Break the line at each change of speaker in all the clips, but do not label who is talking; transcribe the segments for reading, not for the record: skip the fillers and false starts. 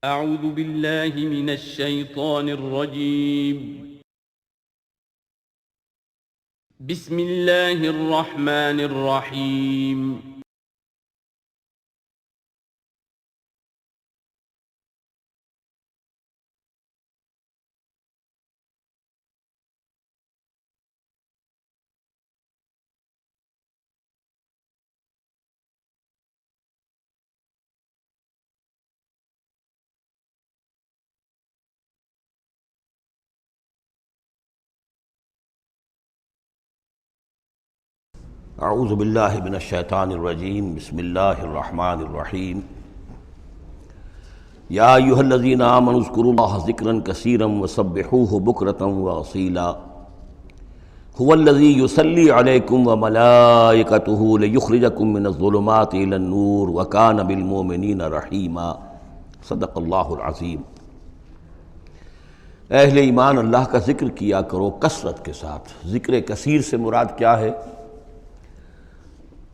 اعوذ باللہ من الشیطان الرجیم بسم اللہ الرحمن الرحیم
اعوذ باللہ من الشیطان الرجیم بسم اللہ الرحمن الرحیم یا ایھا الذین آمنوا اذکروا اللہ ذکرا کثیرا وسبحوہ بکرۃ واصیلا هو الذی یصلی علیکم وملائکتہ لیخرجکم من الظلمات الی النور وکان بالمؤمنین رحیما صدق اللہ العظیم۔ اہل ایمان اللہ کا ذکر کیا کرو کثرت کے ساتھ۔ ذکر کثیر سے مراد کیا ہے؟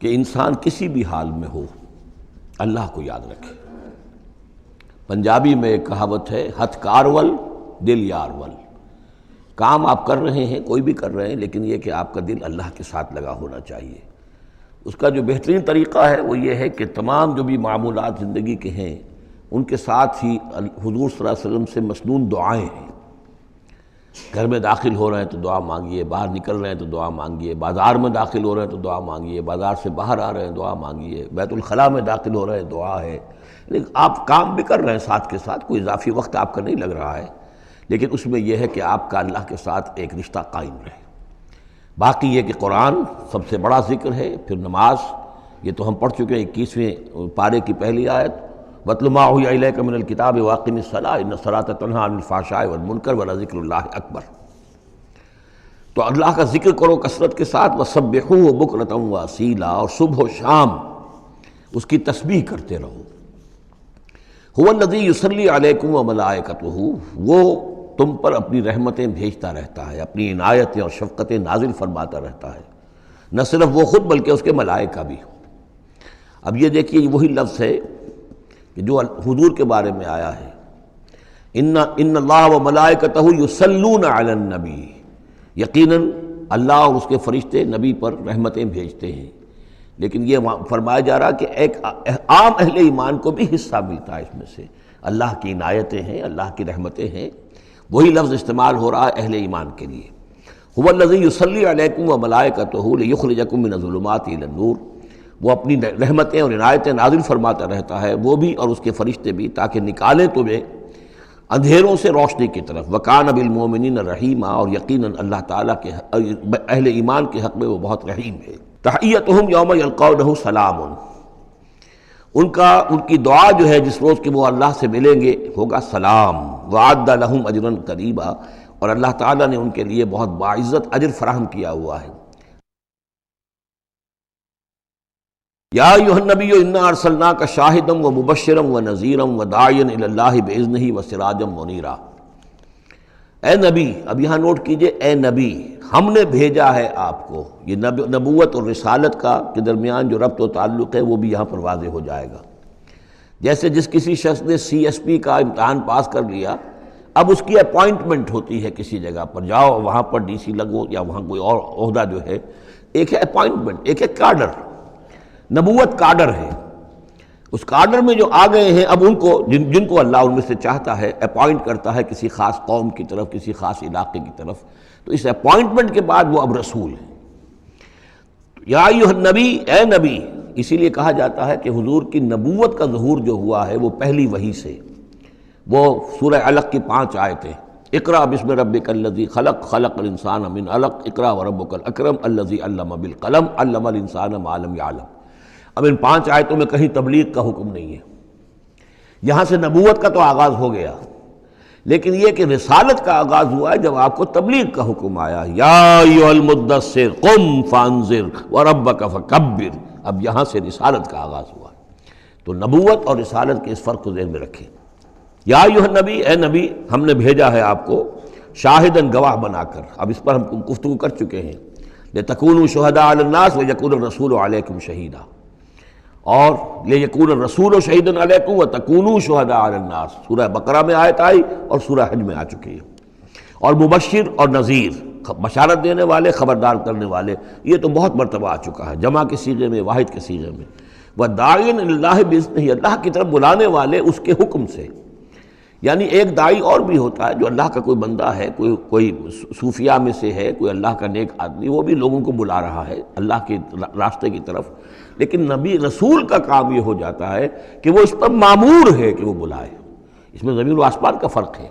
کہ انسان کسی بھی حال میں ہو اللہ کو یاد رکھے۔ پنجابی میں ایک کہاوت ہے، ہتھ کارول دل یارول۔ کام آپ کر رہے ہیں، کوئی بھی کر رہے ہیں، لیکن یہ کہ آپ کا دل اللہ کے ساتھ لگا ہونا چاہیے۔ اس کا جو بہترین طریقہ ہے وہ یہ ہے کہ تمام جو بھی معمولات زندگی کے ہیں ان کے ساتھ ہی حضور صلی اللہ علیہ وسلم سے مسنون دعائیں ہیں۔ گھر میں داخل ہو رہے ہیں تو دعا مانگیے، باہر نکل رہے ہیں تو دعا مانگیے، بازار میں داخل ہو رہے ہیں تو دعا مانگیے، بازار سے باہر آ رہے ہیں دعا مانگیے، بیت الخلاء میں داخل ہو رہے ہیں دعا ہے۔ لیکن آپ کام بھی کر رہے ہیں ساتھ کے ساتھ، کوئی اضافی وقت آپ کا نہیں لگ رہا ہے، لیکن اس میں یہ ہے کہ آپ کا اللہ کے ساتھ ایک رشتہ قائم رہے۔ باقی یہ کہ قرآن سب سے بڑا ذکر ہے، پھر نماز، یہ تو ہم پڑھ چکے ہیں 21ویں پارے کی پہلی آیت، وَاتْلُ مَا أُوحِيَ إِلَيْكَ مِنَ الْكِتَابِ وَأَقِمِ الصَّلَاةَ إِنَّ الصَّلَاةَ تَنْهَىٰ عَنِ الْفَحْشَاءِ وَالْمُنكَرِ وَلَذِكْرُ اللَّهِ أَكْبَرُ۔ تو اللہ کا ذکر کرو کثرت کے ساتھ، وَسَبِّحُوهُ بُكْرَةً وَأَصِيلًا، اور صبح و شام اس کی تسبیح کرتے رہو۔ هُوَ الَّذِي يُصَلِّي عَلَيْكُمْ وَمَلَائِكَتُهُ، وہ تم پر اپنی رحمتیں بھیجتا رہتا ہے، اپنی عنایتیں اور شفقتیں نازل فرماتا رہتا ہے، نہ صرف وہ خود بلکہ اس کے ملائکہ بھی۔ اب یہ دیکھیے وہی لفظ ہے کہ جو حضور کے بارے میں آیا ہے، ان اللہ و ملائکتہ یصلون علی النبی، یقیناً اللہ اور اس کے فرشتے نبی پر رحمتیں بھیجتے ہیں۔ لیکن یہ فرمایا جا رہا کہ ایک عام اہل ایمان کو بھی حصہ ملتا ہے اس میں سے، اللہ کی عنایتیں ہیں، اللہ کی رحمتیں ہیں۔ وہی لفظ استعمال ہو رہا ہے اہل ایمان کے لیے۔ هو الذی یصلی علیکم وملائکتہ لیخرجکم من الظلمات الی النور، وہ اپنی رحمتیں اور عنایتیں نازل فرماتا رہتا ہے، وہ بھی اور اس کے فرشتے بھی، تاکہ نکالیں تمہیں اندھیروں سے روشنی کی طرف۔ وَكَانَ بِالْمُؤْمِنِينَ رَحِيمًا، اور یقیناً اللہ تعالیٰ کے اہل ایمان کے حق میں وہ بہت رحیم ہے۔ تَحِيَّتُهُمْ يَوْمَ يَلْقَوْنَهُ سَلَامٌ، ان کی دعا جو ہے جس روز کہ وہ اللہ سے ملیں گے ہوگا سلام۔ وَأَعَدَّ لَهُمْ أَجْرًا كَرِيمًا، اور اللہ تعالیٰ نے ان کے لیے بہت باعزت اجر فراہم کیا ہوا ہے۔ یا ایھا النبی انا ارسلناک شاہدا ومبشرا ونذیرا وداعیا الی اللہ باذنہ وسراجا منیرا۔ اے نبی، اب یہاں نوٹ کیجئے، اے نبی، ہم نے بھیجا ہے آپ کو۔ یہ نبوت اور رسالت کا کے درمیان جو ربط و تعلق ہے وہ بھی یہاں پر واضح ہو جائے گا۔ جیسے جس کسی شخص نے CSP کا امتحان پاس کر لیا، اب اس کی اپوائنٹمنٹ ہوتی ہے کسی جگہ پر، جاؤ وہاں پر DC لگو یا وہاں کوئی اور عہدہ جو ہے، ایک ہے اپوائنٹمنٹ، ایک ہے کاڈر۔ نبوت کاڈر ہے، اس کاڈر میں جو آ گئے ہیں اب ان کو جن کو اللہ ان میں سے چاہتا ہے اپوائنٹ کرتا ہے کسی خاص قوم کی طرف، کسی خاص علاقے کی طرف، تو اس اپوائنٹمنٹ کے بعد وہ اب رسول ہے۔ یا ایھا النبی، اے نبی، اسی لیے کہا جاتا ہے کہ حضور کی نبوت کا ظہور جو ہوا ہے وہ پہلی وحی سے۔ وہ سورہ علق کی 5 آیتیں، اقرأ بسم ربک الذی خلق، خلق الانسان من علق، اقرأ وربک الاکرم الذی علم بالقلم، علم الانسان ما لم یعلم۔ اب ان 5 آیتوں میں کہیں تبلیغ کا حکم نہیں ہے، یہاں سے نبوت کا تو آغاز ہو گیا، لیکن یہ کہ رسالت کا آغاز ہوا ہے جب آپ کو تبلیغ کا حکم آیا، یا ایھا المدثر قم فانذر وربک فکبر۔ اب یہاں سے رسالت کا آغاز ہوا ہے۔ تو نبوت اور رسالت کے اس فرق کو ذہن میں رکھیں۔ یا ایھا النبی، اے نبی، ہم نے بھیجا ہے آپ کو شاہداً، گواہ بنا کر۔ اب اس پر ہم گفتگو کر چکے ہیں، لتکونوا شہداء علی الناس ویکون الرسول علیکم شہیدا۔ اور لیکون الرسول شہیدا علیکم وتکونوا شہداء علی الناس، سورہ بقرہ میں آیت آئی اور سورہ حج میں آ چکی ہے۔ اور مبشر اور نذیر، بشارت دینے والے، خبردار کرنے والے، یہ تو بہت مرتبہ آ چکا ہے، جمع کے صیغے میں، واحد کے صیغے میں۔ وَدَاعِيًا إِلَى اللَّهِ بِإِذْنِهِ، اللہ کی طرف بلانے والے اس کے حکم سے۔ یعنی ایک داعی اور بھی ہوتا ہے جو اللہ کا کوئی بندہ ہے، کوئی صوفیاء میں سے ہے، کوئی اللہ کا نیک آدمی، وہ بھی لوگوں کو بلا رہا ہے اللہ کے راستے کی طرف، لیکن نبی رسول کا کام یہ ہو جاتا ہے کہ وہ اس پر مامور ہے کہ وہ بلائے۔ اس میں زمین و آسمان کا فرق ہے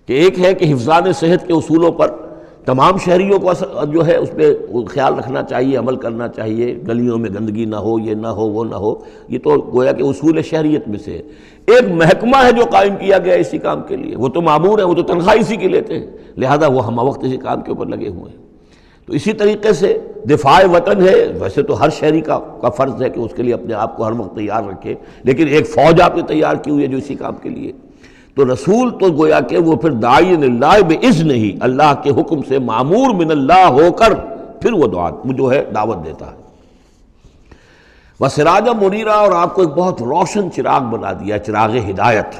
کہ ایک ہے کہ حفظان صحت کے اصولوں پر تمام شہریوں کو جو ہے اس پہ خیال رکھنا چاہیے، عمل کرنا چاہیے، گلیوں میں گندگی نہ ہو، یہ نہ ہو، وہ نہ ہو، یہ تو گویا کہ اصول شہریت میں سے ہے۔ ایک محکمہ ہے جو قائم کیا گیا اسی کام کے لیے، وہ تو مامور ہیں، وہ تو تنخواہ اسی کی لیتے ہیں، لہذا وہ ہم وقت اسی کام کے اوپر لگے ہوئے ہیں۔ تو اسی طریقے سے دفاع وطن ہے، ویسے تو ہر شہری کا فرض ہے کہ اس کے لیے اپنے آپ کو ہر وقت تیار رکھے، لیکن ایک فوج آپ نے تیار کی ہوئی ہے جو اسی کام کے لیے۔ تو رسول تو گویا کہ وہ پھر داعی اللہ بِإِذْنِهِ، اللہ کے حکم سے مامور من اللہ ہو کر پھر وہ جو ہے دعوت دیتا ہے۔ وَسِرَاجًا مُنِيرًا، اور آپ کو ایک بہت روشن چراغ بنا دیا، چراغ ہدایت۔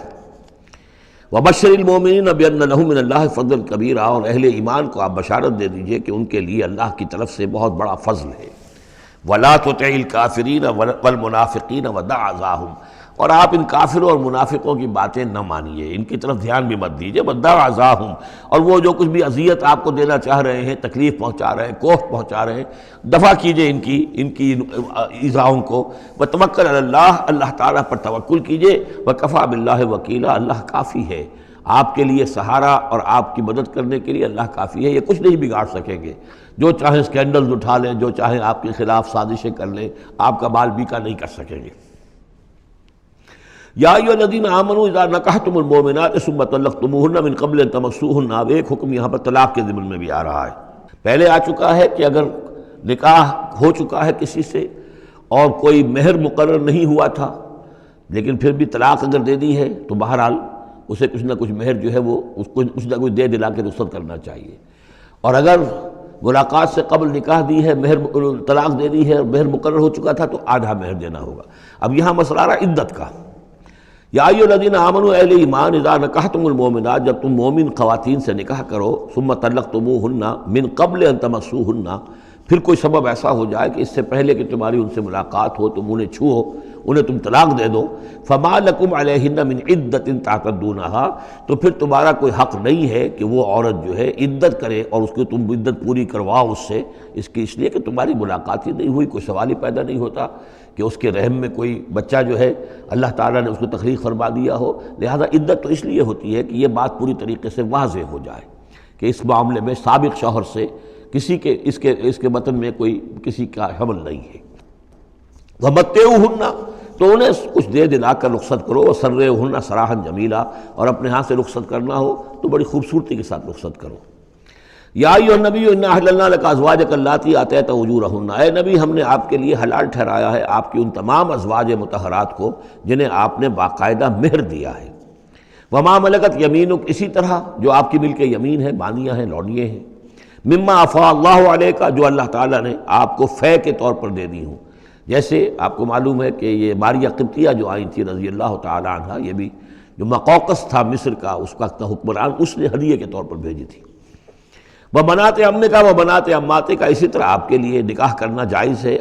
وَبَشِّرِ الْمُؤْمِنِينَ بِأَنَّ لَهُم مِّنَ اللَّهِ فَضْلًا كَبِيرًا، اور اہل ایمان کو آپ بشارت دے دیجئے کہ ان کے لیے اللہ کی طرف سے بہت بڑا فضل ہے۔ وَلَا تُطِعِ الْكَافِرِينَ وَالْمُنَافِقِينَ وَدَعْ أَذَاهُمْ، اور آپ ان کافروں اور منافقوں کی باتیں نہ مانیے، ان کی طرف دھیان بھی مت دیجیے۔ وَدَعْ أَذَاهُمْ، اور وہ جو کچھ بھی اذیت آپ کو دینا چاہ رہے ہیں، تکلیف پہنچا رہے ہیں، کوفت پہنچا رہے ہیں، دفع کیجئے ان کی ایذاؤں کو۔ وَتَوَکَّلْ عَلَى اللَّهِ، اللہ تعالیٰ پر توکل کیجئے۔ وَكَفَىٰ بِاللَّهِ وَكِيلًا، اللہ کافی ہے آپ کے لیے سہارا اور آپ کی مدد کرنے کے لیے، اللہ کافی ہے، یہ کچھ نہیں بگاڑ سکیں گے۔ جو چاہیں اسکینڈلز اٹھا لیں، جو چاہیں آپ کے خلاف سازشیں کر لیں، آپ کا بال بیکا نہیں کر سکیں گے۔ یا ایھا الذین آمنوا اذا نکحتم المؤمنات ثم طلقتموہن من قبل ان تمسوہن، اب ایک حکم یہاں پر طلاق کے ضمن میں بھی آ رہا ہے۔ پہلے آ چکا ہے کہ اگر نکاح ہو چکا ہے کسی سے اور کوئی مہر مقرر نہیں ہوا تھا، لیکن پھر بھی طلاق اگر دے دی ہے تو بہرحال اسے کچھ نہ کچھ مہر جو ہے وہ اس کو کچھ نہ کچھ دے دلا کے رخصت کرنا چاہیے۔ اور اگر ملاقات سے قبل نکاح دی ہے، طلاق دے دی ہے اور مہر مقرر ہو چکا تھا تو آدھا مہر دینا ہوگا۔ اب یہاں مسئلہ آ رہا ہے عدت کا۔ یا ایھا الذین آمنوا، اہل ایمان، اذا نکحتم المؤمنات، جب تم مومن خواتین سے نکاح کرو، ثم طلقتموہن من قبل ان تمسوہن، پھر کوئی سبب ایسا ہو جائے کہ اس سے پہلے کہ تمہاری ان سے ملاقات ہو، تم انہیں چھو، انہیں تم طلاق دے دو، فما لکم علیہن من عدۃ تعتدونہا، تو پھر تمہارا کوئی حق نہیں ہے کہ وہ عورت جو ہے عدت کرے اور اس کو تم عدت پوری کرواؤ اس سے، اس لیے کہ تمہاری ملاقات ہی نہیں ہوئی، کوئی سوال ہی پیدا نہیں ہوتا کہ اس کے رحم میں کوئی بچہ جو ہے اللہ تعالیٰ نے اس کو تخلیق فرما دیا ہو۔ لہذا عدت تو اس لیے ہوتی ہے کہ یہ بات پوری طریقے سے واضح ہو جائے کہ اس معاملے میں سابق شوہر سے کسی کے اس کے وطن میں کوئی کسی کا حمل نہیں ہے۔ وَمَتِّعُوهُنَّ، تو انہیں کچھ دے دلا کر رخصت کرو، وَسَرِّحُوهُنَّ سَرَاحًا جَمِيلًا، اور اپنے ہاں سے رخصت کرنا ہو تو بڑی خوبصورتی کے ساتھ رخصت کرو۔ یا ایھا النبی انا احللنا لک ازواجک اللاتی آتیت اجورہن، اے نبی ہم نے آپ کے لیے حلال ٹھہرایا ہے آپ کی ان تمام ازواج مطہرات کو جنہیں آپ نے باقاعدہ مہر دیا ہے۔ وما ملکت یمینک، اسی طرح جو آپ کی ملک یمین ہے، بانیاں ہیں، لونڈیے ہیں۔ مما افاء اللہ علیک، جو اللہ تعالیٰ نے آپ کو فے کے طور پر دے دی ہوں، جیسے آپ کو معلوم ہے کہ یہ ماریہ قبطیہ جو آئی تھی رضی اللہ تعالیٰ عنہ، یہ بھی جو مقوقس تھا مصر کا اس وقت کا حکمران، اس نے ہدیے کے طور پر بھیجی تھی۔ وبنات عمک وبنات عماتک، اسی طرح آپ کے لیے نکاح کرنا جائز ہے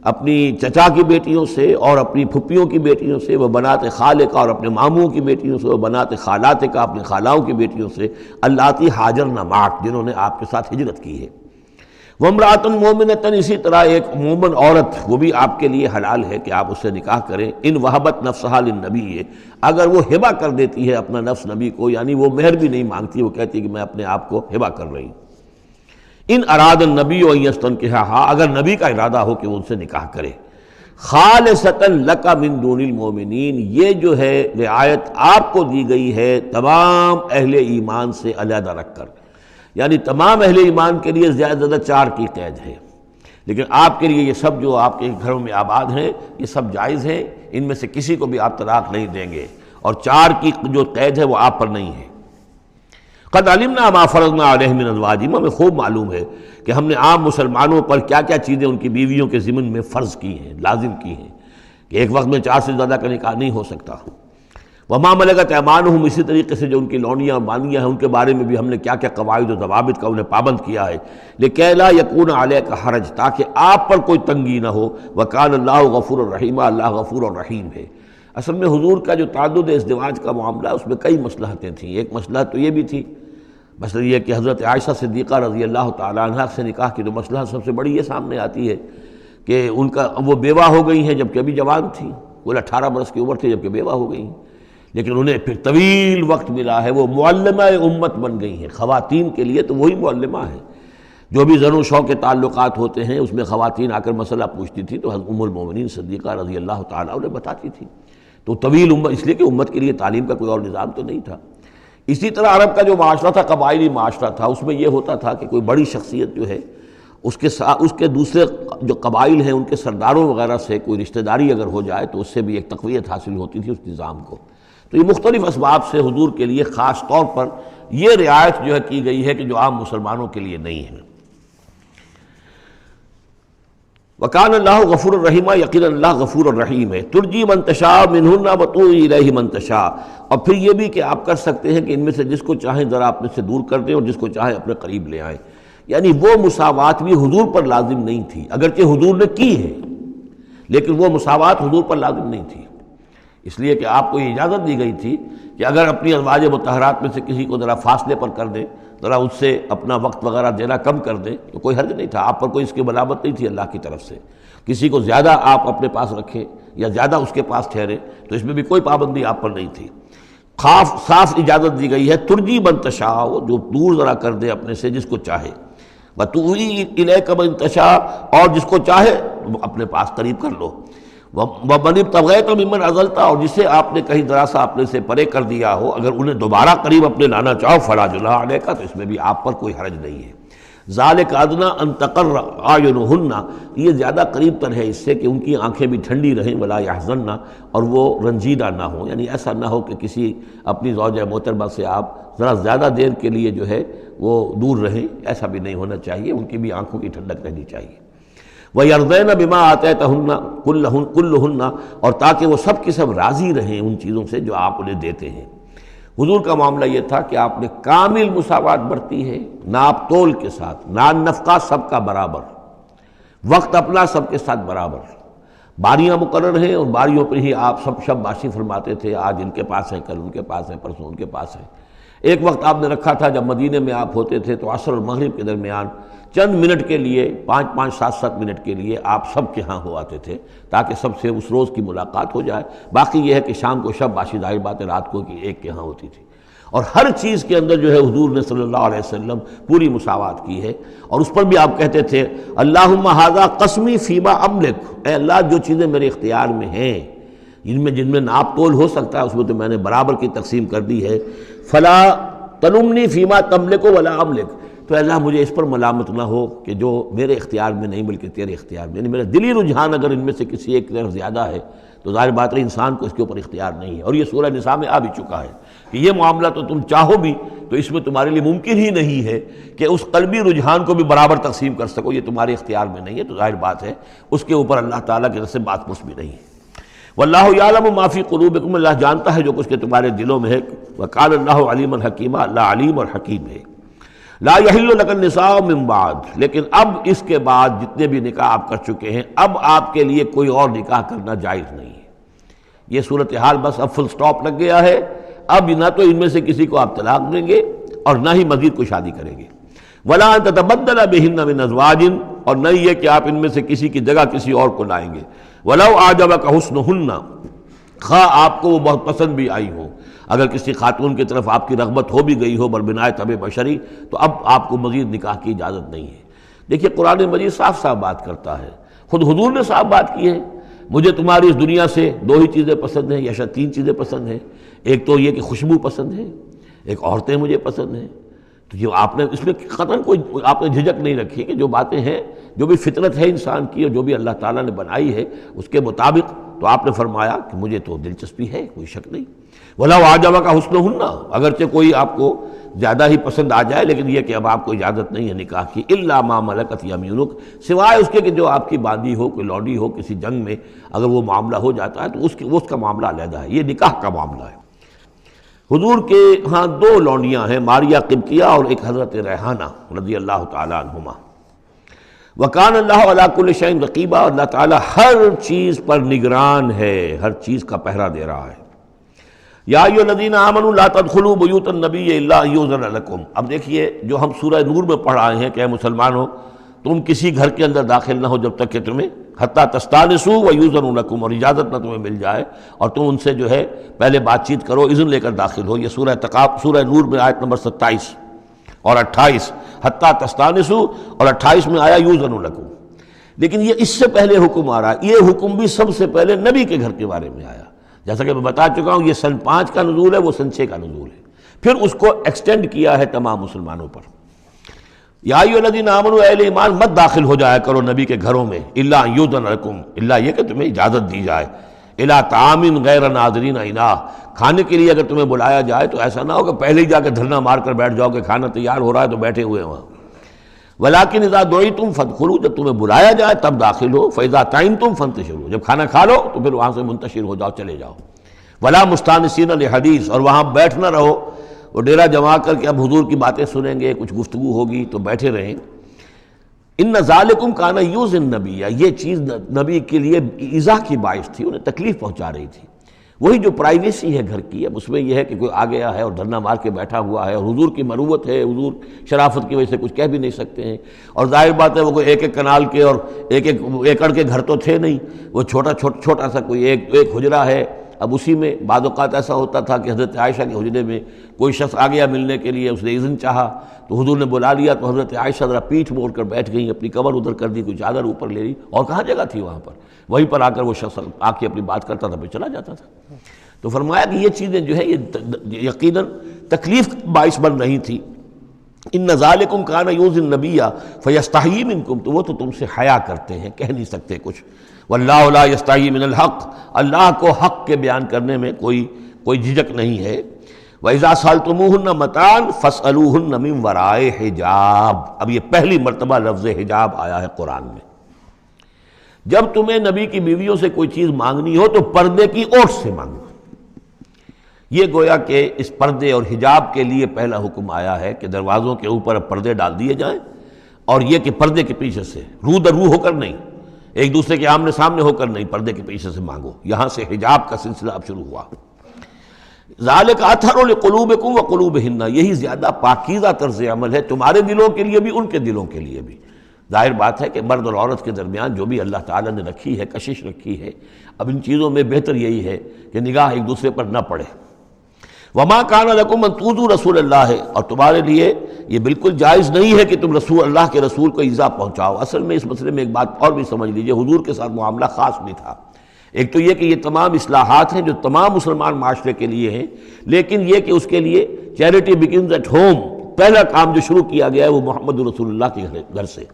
اپنی چچا کی بیٹیوں سے اور اپنی پھپھیوں کی بیٹیوں سے، وبنات خالک، اور اپنے ماموں کی بیٹیوں سے، وبنات خالاتک، اپنے خالاؤں کی بیٹیوں سے، اللاتی ہاجرن معک، جنہوں نے آپ کے ساتھ ہجرت کی ہے۔ وامرأۃ مؤمنۃ، اسی طرح ایک مومن عورت وہ بھی آپ کے لیے حلال ہے کہ آپ اس سے نکاح کریں۔ ان وہبت نفسہا للنبی، اگر وہ ہبہ کر دیتی ہے اپنا نفس نبی کو، یعنی وہ مہر بھی نہیں مانگتی، وہ کہتی ہے کہ میں اپنے آپ کو ہبہ کر رہی ہوں۔ ان اراد النبی ان یستنکحہا، اگر نبی کا ارادہ ہو کہ وہ ان سے نکاح کرے۔ خالصۃ لک من دون المؤمنین، یہ جو ہے رعایت آپ کو دی گئی ہے تمام اہل ایمان سے علیحدہ رکھ کر، یعنی تمام اہل ایمان کے لیے زیادہ سے زیادہ 4 کی قید ہے، لیکن آپ کے لیے یہ سب جو آپ کے گھروں میں آباد ہیں یہ سب جائز ہیں، ان میں سے کسی کو بھی آپ طلاق نہیں دیں گے، اور 4 کی جو قید ہے وہ آپ پر نہیں ہے۔ قد علمنا ما فرضنا علیہم من ازواجہم، ہمیں خوب معلوم ہے کہ ہم نے عام مسلمانوں پر کیا کیا چیزیں ان کی بیویوں کے ضمن میں فرض کی ہیں، لازم کی ہیں۔ کہ ایک وقت میں 4 سے زیادہ کا نکاح نہیں ہو سکتا۔ وما ملکت ایمانہم، اسی طریقے سے جو ان کی لونیاں مانیاں ہیں ان کے بارے میں بھی ہم نے کیا کیا قواعد و ضوابط کا انہیں پابند کیا ہے، لکہ لا یکون علیک حرج، تاکہ آپ پر کوئی تنگی نہ ہو، وکان اللہ غفور الرحیم، اللہ غفور الرحیم ہے۔ اصل میں حضور کا جو تعدد ازدواج کا معاملہ اس میں کئی مصلحتیں تھیں۔ ایک مصلحت تو یہ بھی تھی، مثلا یہ کہ حضرت عائشہ صدیقہ رضی اللہ تعالیٰ عنہ سے نکاح کی جو مصلحت سب سے بڑی یہ سامنے آتی ہے کہ ان کا وہ بیوہ ہو گئی ہیں جبکہ ابھی جوان تھیں، وہ 18 برس کی عمر تھی جبکہ بیوہ ہو گئی ہیں، لیکن انہیں پھر طویل وقت ملا ہے، وہ معلمہ امت بن گئی ہیں۔ خواتین کے لیے تو وہی معلمہ ہے، جو بھی زن و شو کے تعلقات ہوتے ہیں اس میں خواتین آ کر مسئلہ پوچھتی تھی تو حضرت ام المومنین صدیقہ رضی اللہ تعالیٰ انہیں بتاتی تھی۔ تو طویل امت، اس لیے کہ امت کے لیے تعلیم کا کوئی اور نظام تو نہیں تھا۔ اسی طرح عرب کا جو معاشرہ تھا قبائلی معاشرہ تھا، اس میں یہ ہوتا تھا کہ کوئی بڑی شخصیت جو ہے اس کے دوسرے جو قبائل ہیں ان کے سرداروں وغیرہ سے کوئی رشتہ داری اگر ہو جائے تو اس سے بھی ایک تقویت حاصل ہوتی تھی اس نظام کو۔ تو یہ مختلف اسباب سے حضور کے لیے خاص طور پر یہ رعایت جو ہے کی گئی ہے کہ جو عام مسلمانوں کے لیے نہیں ہے۔ وَكَانَ اللَّهُ غَفُورًا رَحِيمًا، یقینا اللہ غفور الرحیم ہے۔ ترجی من تشاء منہن وتؤوی الیہ من تشاء، اور پھر یہ بھی کہ آپ کر سکتے ہیں کہ ان میں سے جس کو چاہیں ذرا اپنے سے دور کر دیں اور جس کو چاہیں اپنے قریب لے آئیں۔ یعنی وہ مساوات بھی حضور پر لازم نہیں تھی، اگرچہ حضور نے کی ہے لیکن وہ مساوات حضور پر لازم نہیں تھی، اس لیے کہ آپ کو یہ اجازت دی گئی تھی کہ اگر اپنی ازواج مطہرات میں سے کسی کو ذرا فاصلے پر کر دیں، ذرا اس سے اپنا وقت وغیرہ دینا کم کر دیں تو کوئی حرج نہیں تھا، آپ پر کوئی اس کی ملامت نہیں تھی اللہ کی طرف سے۔ کسی کو زیادہ آپ اپنے پاس رکھیں یا زیادہ اس کے پاس ٹھہرے تو اس میں بھی کوئی پابندی آپ پر نہیں تھی۔ صاف اجازت دی گئی ہے، ترجی من تشاء، جو دور ذرا کر دے اپنے سے جس کو چاہے، وتؤوی الیک من تشاء، اور جس کو چاہے اپنے پاس قریب کر لو، ومن ابتغیت ممن عزلت، اور جسے آپ نے کہیں ذرا سا اپنے سے پرے کر دیا ہو اگر انہیں دوبارہ قریب اپنے لانا چاہو فلا جناح علیک، تو اس میں بھی آپ پر کوئی حرج نہیں ہے۔ ذالک ادنیٰ ان تقر اعینہن، یہ زیادہ قریب تر ہے اس سے کہ ان کی آنکھیں بھی ٹھنڈی رہیں، ولا یحزن، اور وہ رنجیدہ نہ ہوں، یعنی ایسا نہ ہو کہ کسی اپنی زوجہ محترمہ سے آپ ذرا زیادہ دیر کے لیے جو ہے وہ دور رہیں، ایسا بھی نہیں ہونا چاہیے، ان کی بھی آنکھوں کی ٹھنڈک رہنی چاہیے۔ وَيَرْضَيْنَ بِمَا آتَيْتَهُنَّ كُلَّهُنَّ، اور تاکہ وہ سب کی سب راضی رہیں ان چیزوں سے جو آپ انہیں دیتے ہیں۔ حضور کا معاملہ یہ تھا کہ آپ نے کامل مساوات برتی ہے، ناپ تول کے ساتھ، نان نفقہ سب کا برابر، وقت اپنا سب کے ساتھ برابر، باریاں مقرر ہیں اور باریوں پر ہی آپ سب شب باشی فرماتے تھے، آج ان کے پاس ہے، کل ان کے پاس ہے، پرسوں ان کے پاس ہے۔ ایک وقت آپ نے رکھا تھا جب مدینے میں آپ ہوتے تھے تو عصر اور مغرب کے درمیان چند منٹ کے لیے، 5-5 7-7 منٹ کے لیے آپ سب کے ہاں ہو آتے تھے تاکہ سب سے اس روز کی ملاقات ہو جائے۔ باقی یہ ہے کہ شام کو شب باشی، ظاہر بات ہے رات کو کہ ایک کے ہاں ہوتی تھی، اور ہر چیز کے اندر جو ہے حضور نے صلی اللہ علیہ وسلم پوری مساوات کی ہے۔ اور اس پر بھی آپ کہتے تھے اللہم ھذا قسمی فیما املک، اے اللہ جو چیزیں میرے اختیار میں ہیں، جن میں ناپ تول ہو سکتا ہے اس میں تو میں نے برابر کی تقسیم کر دی ہے، فلا تلمنی فیما تملک ولا املک، تو اللہ مجھے اس پر ملامت نہ ہو کہ جو میرے اختیار میں نہیں بلکہ تیرے اختیار میں، یعنی میرا دلی رجحان اگر ان میں سے کسی ایک طرف زیادہ ہے تو ظاہر بات ہے انسان کو اس کے اوپر اختیار نہیں ہے، اور یہ سورہ نساء میں آ بھی چکا ہے کہ یہ معاملہ تو تم چاہو بھی تو اس میں تمہارے لیے ممکن ہی نہیں ہے کہ اس قلبی رجحان کو بھی برابر تقسیم کر سکو، یہ تمہارے اختیار میں نہیں ہے، تو ظاہر بات ہے اس کے اوپر اللہ تعالیٰ کی طرف سے بات کچھ بھی نہیں ہے۔ واللہ یعلم ما فی قلوبکم، اللہ جانتا ہے جو کچھ کہ تمہارے دلوں میں ہے، وکان اللہ علیما حکیما، اللہ علیم اور حکیم ہے۔ لا یحل لک النساء من بعد، لیکن اب اس کے بعد جتنے بھی نکاح آپ کر چکے ہیں اب آپ کے لیے کوئی اور نکاح کرنا جائز نہیں ہے۔ یہ صورتحال بس اب فل سٹاپ لگ گیا ہے، اب نہ تو ان میں سے کسی کو آپ طلاق دیں گے اور نہ ہی مزید کوئی شادی کریں گے۔ ولا ان تتبدل بہن من ازواج، اور نہ یہ کہ آپ ان میں سے کسی کی جگہ کسی اور کو لائیں گے۔ ولو اعجبک حسنہن، خواہ آپ کو وہ بہت پسند بھی آئی ہو، اگر کسی خاتون کی طرف آپ کی رغبت ہو بھی گئی ہو بربنائے طبع بشری، تو اب آپ کو مزید نکاح کی اجازت نہیں ہے۔ دیکھیے قرآن مجید صاف صاف بات کرتا ہے، خود حضور نے صاف بات کی ہے، مجھے تمہاری اس دنیا سے 2 ہی چیزیں پسند ہیں یا شاید 3 چیزیں پسند ہیں، ایک تو یہ کہ خوشبو پسند ہے، ایک عورتیں مجھے پسند ہیں، تو یہ آپ نے اس میں قطعاً کوئی آپ نے جھجک نہیں رکھی کہ جو باتیں ہیں، جو بھی فطرت ہے انسان کی اور جو بھی اللہ تعالیٰ نے بنائی ہے اس کے مطابق، تو آپ نے فرمایا کہ مجھے تو دلچسپی ہے، کوئی شک نہیں۔ وَلَوْ أَعْجَبَكَ حُسْنُهُنَّ، اگرچہ کوئی آپ کو زیادہ ہی پسند آ جائے، لیکن یہ کہ اب آپ کو اجازت نہیں ہے نکاح کی، إِلَّا مَا مَلَكَتْ يَمِينُكَ، سوائے اس کے کہ جو آپ کی باندھی ہو، کوئی لوڈی ہو، کسی جنگ میں اگر وہ معاملہ ہو جاتا ہے تو اس کا معاملہ علیحدہ ہے، یہ نکاح کا معاملہ ہے۔ حضور کے ہاں دو لونڈیاں ہیں، ماریہ قبطیہ اور ایک حضرت ریحانہ رضی اللہ تعالیٰ عنہما۔ وَكَانَ اللَّهُ عَلَىٰ كُلِّ شَيْءٍ رَقِيبًا، اللہ تعالیٰ ہر چیز پر نگران ہے، ہر چیز کا پہرہ دے رہا ہے۔ یا ایھا الذین آمنوا لا تدخلوا بیوت النبی الا ان یؤذن لکم، اب دیکھیے جو ہم سورہ نور میں پڑھ آئے ہیں کہ اے مسلمانوں تم کسی گھر کے اندر داخل نہ ہو جب تک کہ تمہیں حتیٰ تستانسوا ویؤذن لکم، اور اجازت نہ تمہیں مل جائے اور تم ان سے جو ہے پہلے بات چیت کرو، اذن لے کر داخل ہو۔ یہ سورہ نور میں آیت نمبر 27 اور 28، حتیٰ تستانسوا، اور 28 میں آیا یؤذن لکم۔ لیکن یہ اس سے پہلے حکم آ رہا ہے، یہ حکم بھی سب سے پہلے نبی کے گھر کے بارے میں آیا، جیسا کہ میں بتا چکا ہوں یہ سن 5 کا نزول ہے، وہ سن 6 کا نزول ہے، پھر اس کو ایکسٹینڈ کیا ہے تمام مسلمانوں پر۔ یا ایھا الذین آمنوا، اہل ایمان مت داخل ہو جایا کرو نبی کے گھروں میں، الا ان یؤذن لکم، الا یہ کہ تمہیں اجازت دی جائے، الی طعام غیر ناظرین اناہ، کھانے کے لیے اگر تمہیں بلایا جائے تو ایسا نہ ہو کہ پہلے ہی جا کے دھرنا مار کر بیٹھ جاؤ کہ کھانا تیار ہو رہا ہے تو بیٹھے ہوئے وہاں۔ ولیکن اذا دعیتم فادخلوا، جب تمہیں بلایا جائے تب داخل ہو، فاذا طعمتم فانتشروا، جب کھانا کھا لو تو پھر وہاں سے منتشر ہو جاؤ، چلے جاؤ۔ ولا مستانسین لحدیث، اور وہاں بیٹھ نہ رہو، وہ ڈیرا جما کر کے اب حضور کی باتیں سنیں گے، کچھ گفتگو ہوگی تو بیٹھے رہیں۔ ان ذالکم کان یؤذی النبی، یہ چیز نبی کے لیے ایذا کی باعث تھی، انہیں تکلیف پہنچا رہی تھی۔ وہی جو پرائیویسی ہے گھر کی، اب اس میں یہ ہے کہ کوئی آ گیا ہے اور دھرنا مار کے بیٹھا ہوا ہے، اور حضور کی مروت ہے، حضور شرافت کی وجہ سے کچھ کہہ بھی نہیں سکتے ہیں، اور ظاہر بات ہے وہ کوئی ایک کنال کے اور ایک ایکڑ کے گھر تو تھے نہیں، وہ چھوٹا سا کوئی ایک حجرہ ہے۔ اب اسی میں بعض اوقات ایسا ہوتا تھا کہ حضرت عائشہ کے حجرے میں کوئی شخص آ گیا ملنے کے لیے، اس نے اذن چاہا تو حضور نے بلا لیا، تو حضرت عائشہ ذرا پیٹھ موڑ کر بیٹھ گئیں، اپنی کمر ادھر کر دی، کوئی چادر اوپر لے لی، اور کہاں جگہ تھی وہاں پر، وہیں پر آ کر وہ شخص آ کے اپنی بات کرتا تھا، پھر چلا جاتا تھا۔ تو فرمایا کہ یہ چیزیں جو ہے یہ یقیناً تکلیف باعث بن رہی تھی۔ ان ذالکم کان یؤذی النبی فیستحیی منکم، تو وہ تو تم سے حیا کرتے ہیں، کہہ نہیں سکتے کچھ۔ واللہ لا یستحیی من الحق، اللہ کو حق کے بیان کرنے میں کوئی جھجک نہیں ہے۔ وَإِذَا سَأَلْتُمُوهُنَّ مَتَاعًا فَاسْأَلُوهُنَّ مِنْ وَرَاءِ حِجَاب، اب یہ پہلی مرتبہ لفظ حجاب آیا ہے قرآن میں۔ جب تمہیں نبی کی بیویوں سے کوئی چیز مانگنی ہو تو پردے کی اوٹ سے مانگو۔ یہ گویا کہ اس پردے اور حجاب کے لیے پہلا حکم آیا ہے کہ دروازوں کے اوپر پردے ڈال دیے جائیں، اور یہ کہ پردے کے پیچھے سے رو در رو ہو کر نہیں، ایک دوسرے کے آمنے سامنے ہو کر نہیں، پردے کے پیچھے سے مانگو۔ یہاں سے حجاب کا سلسلہ اب شروع ہوا۔ ذالک اطہر لقلوبکم وقلوبہن، یہی زیادہ پاکیزہ طرز عمل ہے تمہارے دلوں کے لیے بھی، ان کے دلوں کے لیے بھی۔ ظاہر بات ہے کہ مرد اور عورت کے درمیان جو بھی اللہ تعالیٰ نے رکھی ہے، کشش رکھی ہے، اب ان چیزوں میں بہتر یہی ہے کہ نگاہ ایک دوسرے پر نہ پڑے۔ وما کان لکم ان تؤذوا رسول اللہ، اور تمہارے لیے یہ بالکل جائز نہیں ہے کہ تم اللہ کے رسول کو ایذا پہنچاؤ۔ اصل میں اس مسئلے میں ایک بات اور بھی سمجھ لیجئے، حضور کے ساتھ معاملہ خاص بھی تھا۔ ایک تو یہ کہ یہ تمام اصلاحات ہیں جو تمام مسلمان معاشرے کے لیے ہیں، لیکن یہ کہ اس کے لیے چیریٹی بگنز ایٹ ہوم، پہلا کام جو شروع کیا گیا ہے وہ محمد رسول اللہ کے گھر سے۔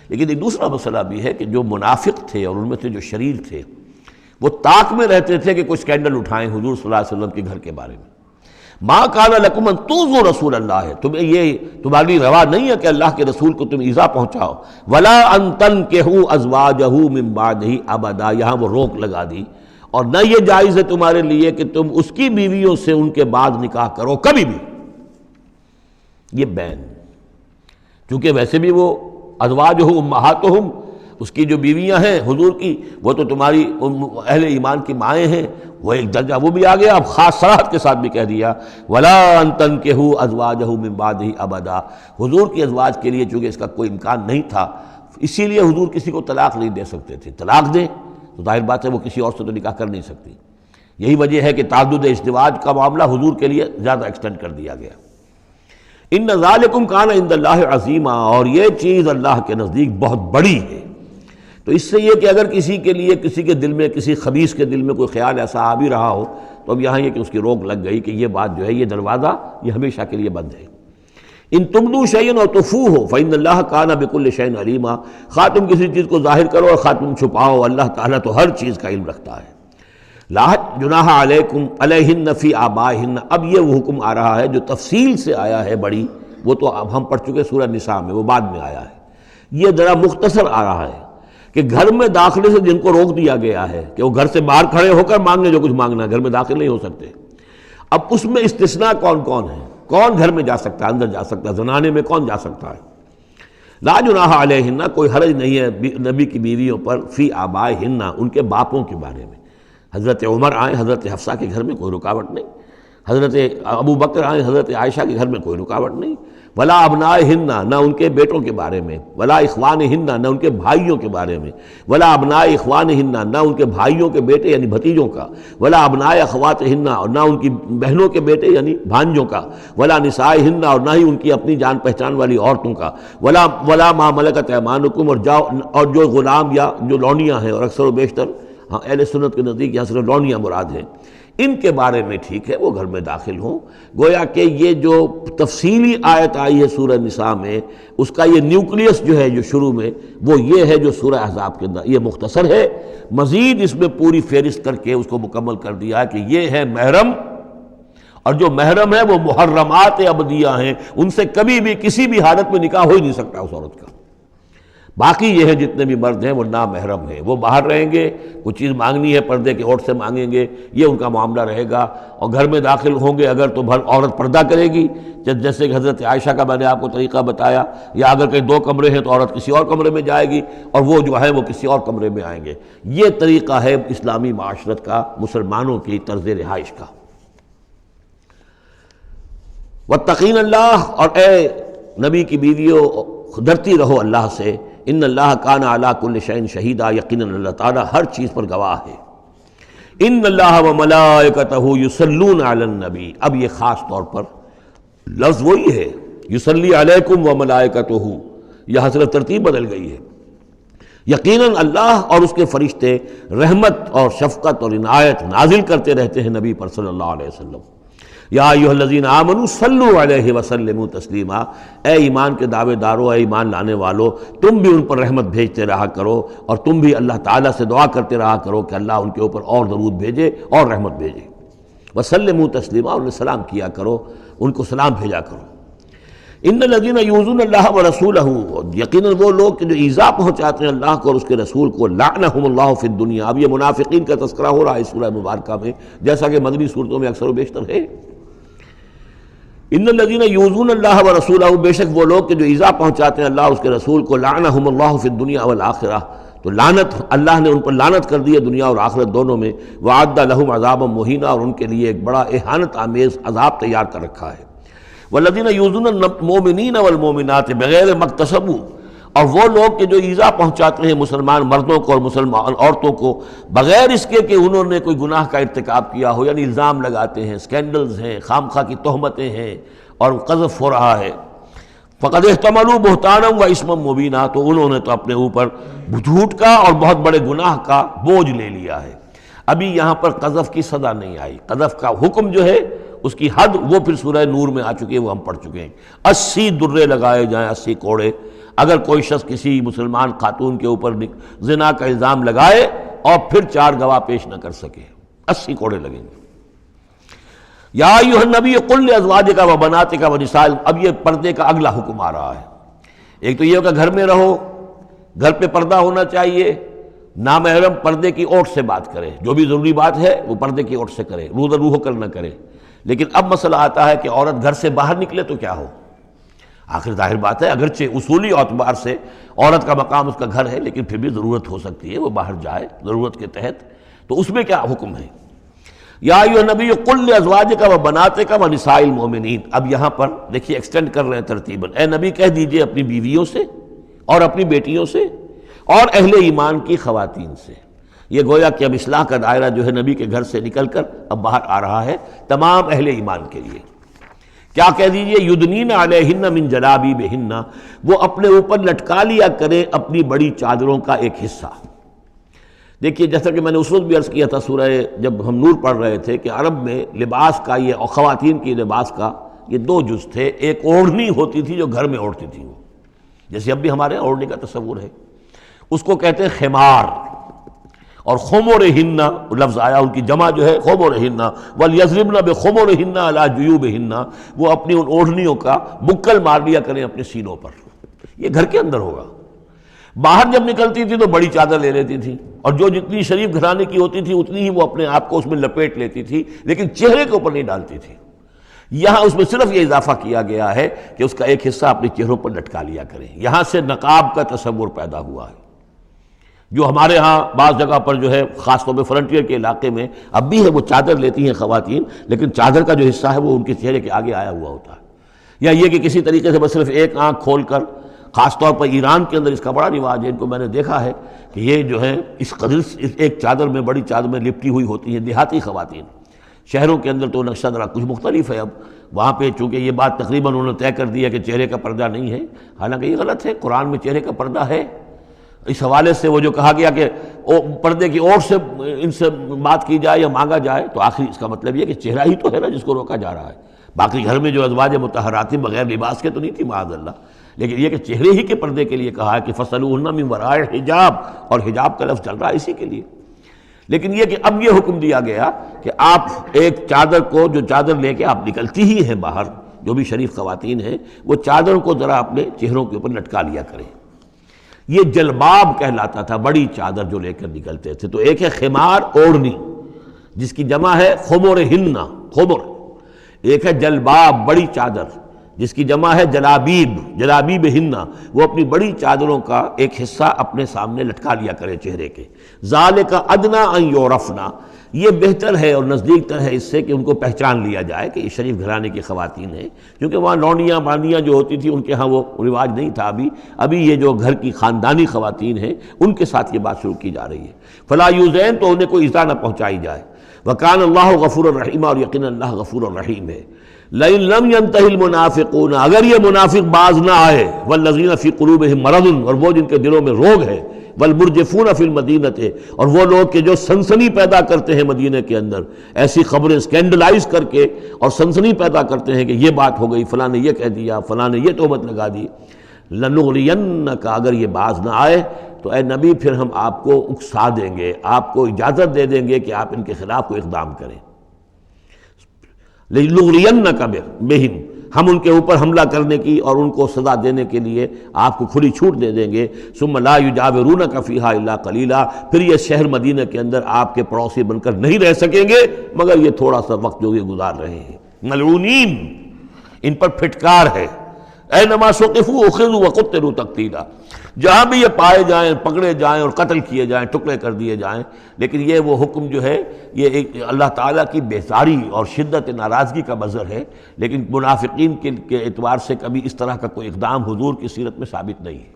لیکن ایک دوسرا مسئلہ بھی ہے کہ جو منافق تھے اور ان میں سے جو شریر تھے، وہ طاق میں رہتے تھے کہ کوئی اسکینڈل اٹھائیں حضور صلی اللہ علیہ وسلم کے گھر کے بارے میں۔ ما کان لکم ان تؤذوا رسول اللہ، تمہیں یہ تمہاری روا نہیں ہے کہ اللہ کے رسول کو تم ایذا پہنچاؤ۔ ولا ان تنکحوا ازواجہ من بعدہ ابدا، یہاں وہ روک لگا دی، اور نہ یہ جائز ہے تمہارے لیے کہ تم اس کی بیویوں سے ان کے بعد نکاح کرو کبھی بھی۔ یہ بین، چونکہ ویسے بھی وہ ازواجہ امہاتہم، اس کی جو بیویاں ہیں حضور کی، وہ تو تمہاری اہل ایمان کی مائیں ہیں، وہ ایک درجہ وہ بھی آ گیا۔ اب خاص صراحت کے ساتھ بھی کہہ دیا ولا ان تنکحوا ازواجہ من بعدہ ابدا، حضور کی ازواج کے لیے چونکہ اس کا کوئی امکان نہیں تھا، اسی لیے حضور کسی کو طلاق نہیں دے سکتے تھے۔ طلاق دیں تو ظاہر بات ہے وہ کسی اور سے تو نکاح کر نہیں سکتی۔ یہی وجہ ہے کہ تعدد ازدواج کا معاملہ حضور کے لیے زیادہ ایکسٹینڈ کر دیا گیا۔ ان ذالکم کان عند اللہ عظیما، اور یہ چیز اللہ کے نزدیک بہت بڑی ہے۔ تو اس سے یہ کہ اگر کسی کے لیے، کسی کے دل میں، کسی خبیث کے دل میں کوئی خیال ایسا آ بھی رہا ہو تو اب یہاں یہ کہ اس کی روک لگ گئی کہ یہ بات جو ہے، یہ دروازہ یہ ہمیشہ کے لیے بند ہے۔ ان تبدوا شیئا او تخفوہ فإن اللہ کان بکل شیء علیما، خواہ تم کسی چیز کو ظاہر کرو اور خواہ تم چھپاؤ، اللہ تعالیٰ تو ہر چیز کا علم رکھتا ہے۔ لا جناح علیکم علیہن فی آبائہن، اب یہ وہ حکم آ رہا ہے جو تفصیل سے آیا ہے بڑی، وہ تو اب ہم پڑھ چکے سورہ نساء میں، وہ بعد میں آیا ہے۔ یہ ذرا مختصر آ رہا ہے کہ گھر میں داخلے سے جن کو روک دیا گیا ہے کہ وہ گھر سے باہر کھڑے ہو کر مانگنے جو کچھ مانگنا ہے، گھر میں داخل نہیں ہو سکتے۔ اب اس میں استثناء کون کون ہے؟ کون گھر میں جا سکتا ہے، اندر جا سکتا ہے؟ زنانے میں کون جا سکتا ہے؟ لا جناح علیہن، کوئی حرج نہیں ہے نبی کی بیویوں پر، فی آبائہن، ان کے باپوں کے بارے میں۔ حضرت عمر آئیں حضرت حفصہ کے گھر میں کوئی رکاوٹ نہیں، حضرت ابو بکر آئیں حضرت عائشہ کے گھر میں کوئی رکاوٹ نہیں۔ ولا ابنائہن، نہ ان کے بیٹوں کے بارے میں، ولا اخوانہن، نہ ان کے بھائیوں کے بارے میں، ولا ابناء اخوانہن، نہ ان کے بھائیوں کے بیٹے یعنی بھتیجوں کا، ولا ابناء اخواتہن، اور نہ ان کی بہنوں کے بیٹے یعنی بھانجوں کا، ولا نسائہن، اور نہ ہی ان کی اپنی جان پہچان والی عورتوں کا، ولا ما ملکت ایمانکم، اور جو غلام یا جو لونیاں ہیں، اور اکثر و بیشتر اہل سنت کے نزدیک یہاں صرف لونیاں مراد ہیں، ان کے بارے میں ٹھیک ہے وہ گھر میں داخل ہوں۔ گویا کہ یہ جو تفصیلی آیت آئی ہے سورہ نساء میں، اس کا یہ نیوکلیس جو ہے جو شروع میں، وہ یہ ہے جو سورہ احزاب کے اندر، یہ مختصر ہے، مزید اس میں پوری فہرست کر کے اس کو مکمل کر دیا ہے کہ یہ ہے محرم، اور جو محرم ہے وہ محرمات ابدیہ ہیں، ان سے کبھی بھی کسی بھی حالت میں نکاح ہو ہی نہیں سکتا اس عورت کا۔ باقی یہ ہے جتنے بھی مرد ہیں وہ نامحرم ہیں، وہ باہر رہیں گے، کچھ چیز مانگنی ہے پردے کے اوٹ سے مانگیں گے، یہ ان کا معاملہ رہے گا، اور گھر میں داخل ہوں گے اگر تو عورت پردہ کرے گی، جیسے کہ حضرت عائشہ کا میں نے آپ کو طریقہ بتایا، یا اگر کہیں 2 کمرے ہیں تو عورت کسی اور کمرے میں جائے گی، اور وہ جو ہے وہ کسی اور کمرے میں آئیں گے۔ یہ طریقہ ہے اسلامی معاشرت کا، مسلمانوں کی طرز رہائش کا۔ واتقین اللہ، اور اے نبی کی بیویوں ڈرتی رہو اللہ سے، ان اللہ کان علی کل شیء شہیدا، یقیناً اللہ تعالیٰ ہر چیز پر گواہ ہے۔ ان اللہ وملائکتہ یصلون علی النبی، اب یہ خاص طور پر لفظ وہی ہے، یصلی علیکم وملائکتہ، یہاں صرف ترتیب بدل گئی ہے۔ یقیناً اللہ اور اس کے فرشتے رحمت اور شفقت اور عنایت نازل کرتے رہتے ہیں نبی پر صلی اللہ علیہ وسلم۔ یا ایھا الذین آمنوا صلوا علیہ وسلموا تسلیما، اے ایمان کے دعوے دارو، اے ایمان لانے والو، تم بھی ان پر رحمت بھیجتے رہا کرو، اور تم بھی اللہ تعالیٰ سے دعا کرتے رہا کرو کہ اللہ ان کے اوپر اور درود بھیجے اور رحمت بھیجے۔ وسلموا تسلیما، انہیں سلام کیا کرو، ان کو سلام بھیجا کرو۔ ان الذین یؤذون اللہ ورسولہ، یقیناً وہ لوگ کہ جو ایذا پہنچاتے ہیں اللہ کو اور اس کے رسول کو، لعنہم اللہ فی الدنیا، اب یہ منافقین کا تذکرہ ہو رہا ہے اس سورہ مبارکہ میں، جیسا کہ مدنی صورتوں میں اکثر و بیشتر ہے۔ ان الذین یؤذون اللہ ورسولہ، بے شک وہ لوگ کہ جو ایذا پہنچاتے ہیں اللہ اور اس کے رسول کو، لعنہم اللہ فی الدنیا والآخرہ، تو لعنت اللہ نے ان پر لعنت کر دی ہے دنیا اور آخرت دونوں میں، وعد لہم عذابا مہینا، اور ان کے لیے ایک بڑا اہانت آمیز عذاب تیار کر رکھا ہے۔ والذین یؤذون المؤمنین والمؤمنات بغیر ما اکتسبوا، اور وہ لوگ کہ جو ایذا پہنچاتے ہیں مسلمان مردوں کو اور مسلمان عورتوں کو بغیر اس کے کہ انہوں نے کوئی گناہ کا ارتکاب کیا ہو، یعنی الزام لگاتے ہیں، سکینڈلز ہیں، خام خواہ کی تہمتیں ہیں اور قذف ہو رہا ہے، فقد احتملوا بہتانا و اسما مبینا، تو انہوں نے تو اپنے اوپر جھوٹ کا اور بہت بڑے گناہ کا بوجھ لے لیا ہے۔ ابھی یہاں پر قذف کی سزا نہیں آئی، قذف کا حکم جو ہے اس کی حد وہ پھر سورہ نور میں آ چکی ہے، وہ ہم پڑھ چکے ہیں۔ 80 درے لگائے جائیں، 80 کوڑے، اگر کوئی شخص کسی مسلمان خاتون کے اوپر زنا کا الزام لگائے اور پھر 4 گواہ پیش نہ کر سکے، 80 کوڑے لگیں گے۔ یا ایھا النبی قل لازواجک وبناتک ونساء، اب یہ پردے کا اگلا حکم آ رہا ہے۔ ایک تو یہ کہ گھر میں رہو، گھر پہ پردہ ہونا چاہیے، نامحرم پردے کی اوٹ سے بات کرے، جو بھی ضروری بات ہے وہ پردے کی اوٹ سے کرے، رو در روح کر نہ کرے۔ لیکن اب مسئلہ آتا ہے کہ عورت گھر سے باہر نکلے تو کیا ہو؟ آخر ظاہر بات ہے اگرچہ اصولی اعتبار سے عورت کا مقام اس کا گھر ہے، لیکن پھر بھی ضرورت ہو سکتی ہے وہ باہر جائے ضرورت کے تحت، تو اس میں کیا حکم ہے؟ یا ایھا النبی قل لازواجک وبناتک ونساء المؤمنین، اب یہاں پر دیکھیے ایکسٹینڈ کر رہے ہیں ترتیباً، اے نبی کہہ دیجئے اپنی بیویوں سے اور اپنی بیٹیوں سے اور اہل ایمان کی خواتین سے۔ یہ گویا کہ اب اصلاح کا دائرہ جو ہے نبی کے گھر سے نکل کر اب باہر آ رہا ہے تمام اہل ایمان کے لیے۔ کیا کہہ دیجئے؟ یدنین علیہن من جلابیبہن، وہ اپنے اوپر لٹکا لیا کریں اپنی بڑی چادروں کا ایک حصہ۔ دیکھیے جیسا کہ میں نے اس وقت بھی عرض کیا تھا سورہ جب ہم نور پڑھ رہے تھے کہ عرب میں لباس کا یہ اور خواتین کی لباس کا یہ دو جز تھے. ایک اوڑھنی ہوتی تھی جو گھر میں اوڑھتی تھی وہ، جیسے اب بھی ہمارے یہاں اوڑھنے کا تصور ہے، اس کو کہتے ہیں خمار. اور خمرہن لفظ آیا ان کی جمع جو ہے خمرہن، وَلْيَضْرِبْنَ بِخُمُرِهِنَّ عَلَىٰ جُيُوبِهِنَّ، وہ اپنی ان اوڑھنیوں کا بکل مار لیا کریں اپنے سینوں پر. یہ گھر کے اندر ہوگا. باہر جب نکلتی تھی تو بڑی چادر لے لیتی تھی، اور جو جتنی شریف گھرانے کی ہوتی تھی اتنی ہی وہ اپنے آپ کو اس میں لپیٹ لیتی تھی، لیکن چہرے کے اوپر نہیں ڈالتی تھی. یہاں اس میں صرف یہ اضافہ کیا گیا ہے کہ اس کا ایک حصہ اپنے چہروں پر لٹکا لیا کریں. یہاں سے نقاب کا تصور پیدا ہوا ہے، جو ہمارے ہاں بعض جگہ پر جو ہے خاص طور پہ فرنٹیئر کے علاقے میں اب بھی ہے، وہ چادر لیتی ہیں خواتین، لیکن چادر کا جو حصہ ہے وہ ان کے چہرے کے آگے آیا ہوا ہوتا ہے. یا یہ کہ کسی طریقے سے بس صرف ایک آنکھ کھول کر، خاص طور پر ایران کے اندر اس کا بڑا رواج ہے، ان کو میں نے دیکھا ہے کہ یہ جو ہے اس قدر ایک چادر میں، بڑی چادر میں لپٹی ہوئی ہوتی ہیں دیہاتی خواتین. شہروں کے اندر تو نقشہ ذرا کچھ مختلف ہے. اب وہاں پہ چونکہ یہ بات تقریباً انہوں نے طے کر دیا کہ چہرے کا پردہ نہیں ہے، حالانکہ یہ غلط ہے. قرآن میں چہرے کا پردہ ہے. اس حوالے سے وہ جو کہا گیا کہ پردے کی اور سے ان سے بات کی جائے یا مانگا جائے، تو آخری اس کا مطلب یہ کہ چہرہ ہی تو ہے نا جس کو روکا جا رہا ہے. باقی گھر میں جو ازواج مطہرات بغیر لباس کے تو نہیں تھی معاذ اللہ، لیکن یہ کہ چہرے ہی کے پردے کے لیے کہا ہے کہ فَصَلُوهُنَّ مِن وَرَاءِ حجاب، اور حجاب کا لفظ چل رہا ہے اسی کے لیے. لیکن یہ کہ اب یہ حکم دیا گیا کہ آپ ایک چادر کو، جو چادر لے کے آپ نکلتی ہی ہیں باہر، جو بھی شریف خواتین ہیں، وہ چادر کو ذرا اپنے چہروں کے اوپر لٹکا لیا کریں. یہ جلباب کہلاتا تھا، بڑی چادر جو لے کر نکلتے تھے. تو ایک ہے خمار، اوڑھنی، جس کی جمع ہے خمرہن، خمر. ایک ہے جلباب، بڑی چادر، جس کی جمع ہے جلابیب، جلابیبہن، وہ اپنی بڑی چادروں کا ایک حصہ اپنے سامنے لٹکا لیا کرے چہرے کے. ذالک ادنیٰ ان یعرفنا، یہ بہتر ہے اور نزدیک تر ہے اس سے کہ ان کو پہچان لیا جائے کہ یہ شریف گھرانے کی خواتین ہیں، کیونکہ وہاں لونڈیاں باندیاں جو ہوتی تھیں ان کے ہاں وہ رواج نہیں تھا. ابھی یہ جو گھر کی خاندانی خواتین ہیں ان کے ساتھ یہ بات شروع کی جا رہی ہے. فلا یوزین، تو انہیں کوئی ایذا نہ پہنچائی جائے. وکان اللہ غفور الرحیم، اور یقینا اللہ غفور الرحیم ہے. لئن لم ينتهِ المنافقون، اگر یہ منافق باز نہ آئے، والذین فی قلوبہم مرض، اور وہ جن کے دلوں میں روگ ہے، والمرجفون فی المدینہ، اور وہ لوگ کہ جو سنسنی پیدا کرتے ہیں مدینہ کے اندر، ایسی خبریں اسکینڈلائز کر کے اور سنسنی پیدا کرتے ہیں کہ یہ بات ہو گئی، فلاں نے یہ کہہ دیا، فلاں نے یہ تہمت لگا دی. لنغرینک، اگر یہ باز نہ آئے تو اے نبی پھر ہم آپ کو اکسا دیں گے، آپ کو اجازت دے دیں گے کہ آپ ان کے خلاف کوئی اقدام کریں. لنغرینک بہم، ہم ان کے اوپر حملہ کرنے کی اور ان کو سزا دینے کے لیے آپ کو کھلی چھوٹ دے دیں گے. ثم لا یجاورونک فیہا الا قلیلا، پھر یہ شہر مدینہ کے اندر آپ کے پڑوسی بن کر نہیں رہ سکیں گے مگر یہ تھوڑا سا وقت جو یہ گزار رہے ہیں. ملعونین، ان پر پھٹکار ہے. اینما ثقفوا اخذوا وقتلوا تقتیلا، جہاں بھی یہ پائے جائیں، پکڑے جائیں اور قتل کیے جائیں، ٹکڑے کر دیے جائیں. لیکن یہ وہ حکم جو ہے یہ ایک اللہ تعالیٰ کی بیزاری اور شدت ناراضگی کا مظہر ہے، لیکن منافقین کے اعتبار سے کبھی اس طرح کا کوئی اقدام حضور کی سیرت میں ثابت نہیں ہے.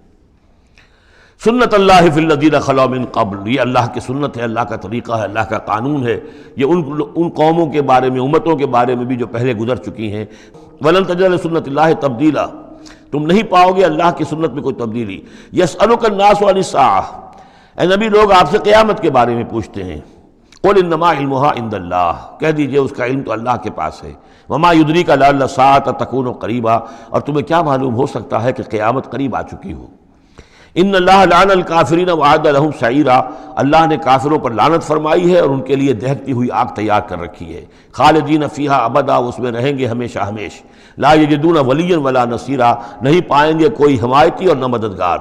سنت اللہ فی الذین خلوا من قبل، یہ اللہ کی سنت ہے، اللہ کا طریقہ ہے، اللہ کا قانون ہے. یہ ان قوموں کے بارے میں، امتوں کے بارے میں بھی جو پہلے گزر چکی ہیں. ولن تجد لسنت اللہ تبدیلا، تم نہیں پاؤ گے اللہ کی سنت میں کوئی تبدیلی. یسألک الناس عن الساعہ، اے نبی لوگ آپ سے قیامت کے بارے میں پوچھتے ہیں. قل انما علمها عند اللہ، کہہ دیجئے اس کا علم تو اللہ کے پاس ہے. وما یدریک لعل الساعۃ تکون قریبا، اور تمہیں کیا معلوم ہو سکتا ہے کہ قیامت قریب آ چکی ہو. ان اللہ لعن الکافرین وعد لهم سعیرا، اللہ نے کافروں پر لعنت فرمائی ہے اور ان کے لیے دہکتی ہوئی آگ تیار کر رکھی ہے. خالدین فیہا ابدا، اس میں رہیں گے ہمیشہ ہمیش. لا یجدون ولیا ولا نصیرا، نہیں پائیں گے کوئی حمایتی اور نہ مددگار.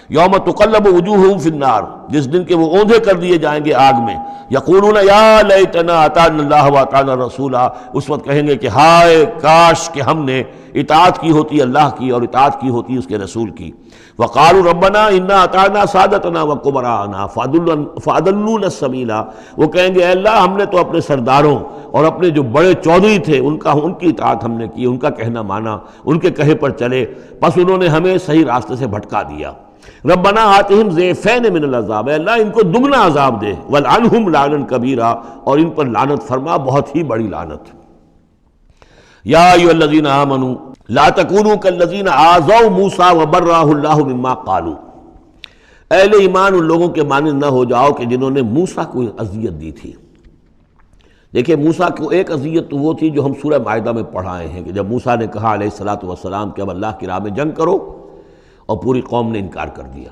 یوم تقلب وجوہہم فی النار، جس دن کے وہ اوندھے کر دیے جائیں گے آگ میں. یقولون یا لیتنا اطعنا اللہ واطعنا الرسول، اس وقت کہیں گے کہ ہائے کاش کہ ہم نے اطاعت کی ہوتی اللہ کی اور اطاعت کی ہوتی اس کے رسول کی. وقالوا ربنا انا اطعنا سادتنا وکبراءنا فاضلونا السبیل، وہ کہیں گے اے اللہ ہم نے تو اپنے سرداروں اور اپنے جو بڑے چودھری تھے ان کی اطاعت ہم نے کی، ان کا کہنا مانا، ان کے کہے پر چلے، بس انہوں نے ہمیں صحیح راستے سے بھٹکا دیا. ربنا آتہم ضعفین من العذاب، اے اللہ ان کو دگنا عذاب دے. ولعنہم لعنا کبیرا، اور ان پر لعنت فرما بہت ہی بڑی لعنت. یا ایھا الذین آمنوا لا تکونوا کالذین آذوا موسیٰ وبرأہ اللہ مما قالوا، اہل ایمان ان لوگوں کے مانند نہ ہو جاؤ کہ جنہوں نے موسیٰ کو اذیت دی تھی. دیکھیں موسیٰ کو ایک اذیت تو وہ تھی جو ہم سورہ مائدہ میں پڑھائے ہیں کہ جب موسیٰ نے کہا علیہ الصلوۃ والسلام کہ اب اللہ کی راہ میں جنگ کرو، اور پوری قوم نے انکار کر دیا۔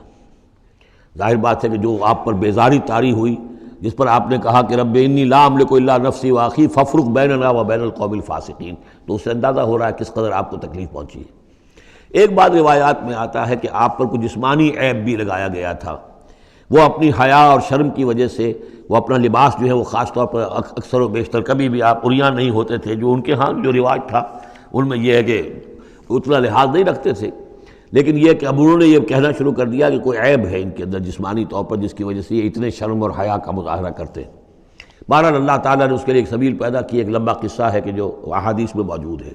ظاہر بات ہے کہ جو آپ پر بیزاری طاری ہوئی، جس پر آپ نے کہا کہ رب انی لا املک الا نفسی واخی فافرق بیننا وبین القوم الفاسقین، تو اس سے اندازہ ہو رہا ہے کس قدر آپ کو تکلیف پہنچی ہے۔ ایک بات روایات میں آتا ہے کہ آپ پر کچھ جسمانی عیب بھی لگایا گیا تھا، وہ اپنی حیا اور شرم کی وجہ سے وہ اپنا لباس جو ہے وہ خاص طور پر اکثر و بیشتر کبھی بھی آپ عریاں نہیں ہوتے تھے، جو ان کے ہاں جو رواج تھا ان میں یہ ہے کہ اتنا لحاظ نہیں رکھتے تھے، لیکن یہ کہ اب انہوں نے یہ کہنا شروع کر دیا کہ کوئی عیب ہے ان کے اندر جسمانی طور پر جس کی وجہ سے یہ اتنے شرم اور حیا کا مظاہرہ کرتے ہیں۔ بہرحال اللہ تعالیٰ نے اس کے لیے ایک سبیل پیدا کی، ایک لمبا قصہ ہے کہ جو احادیث میں موجود ہے۔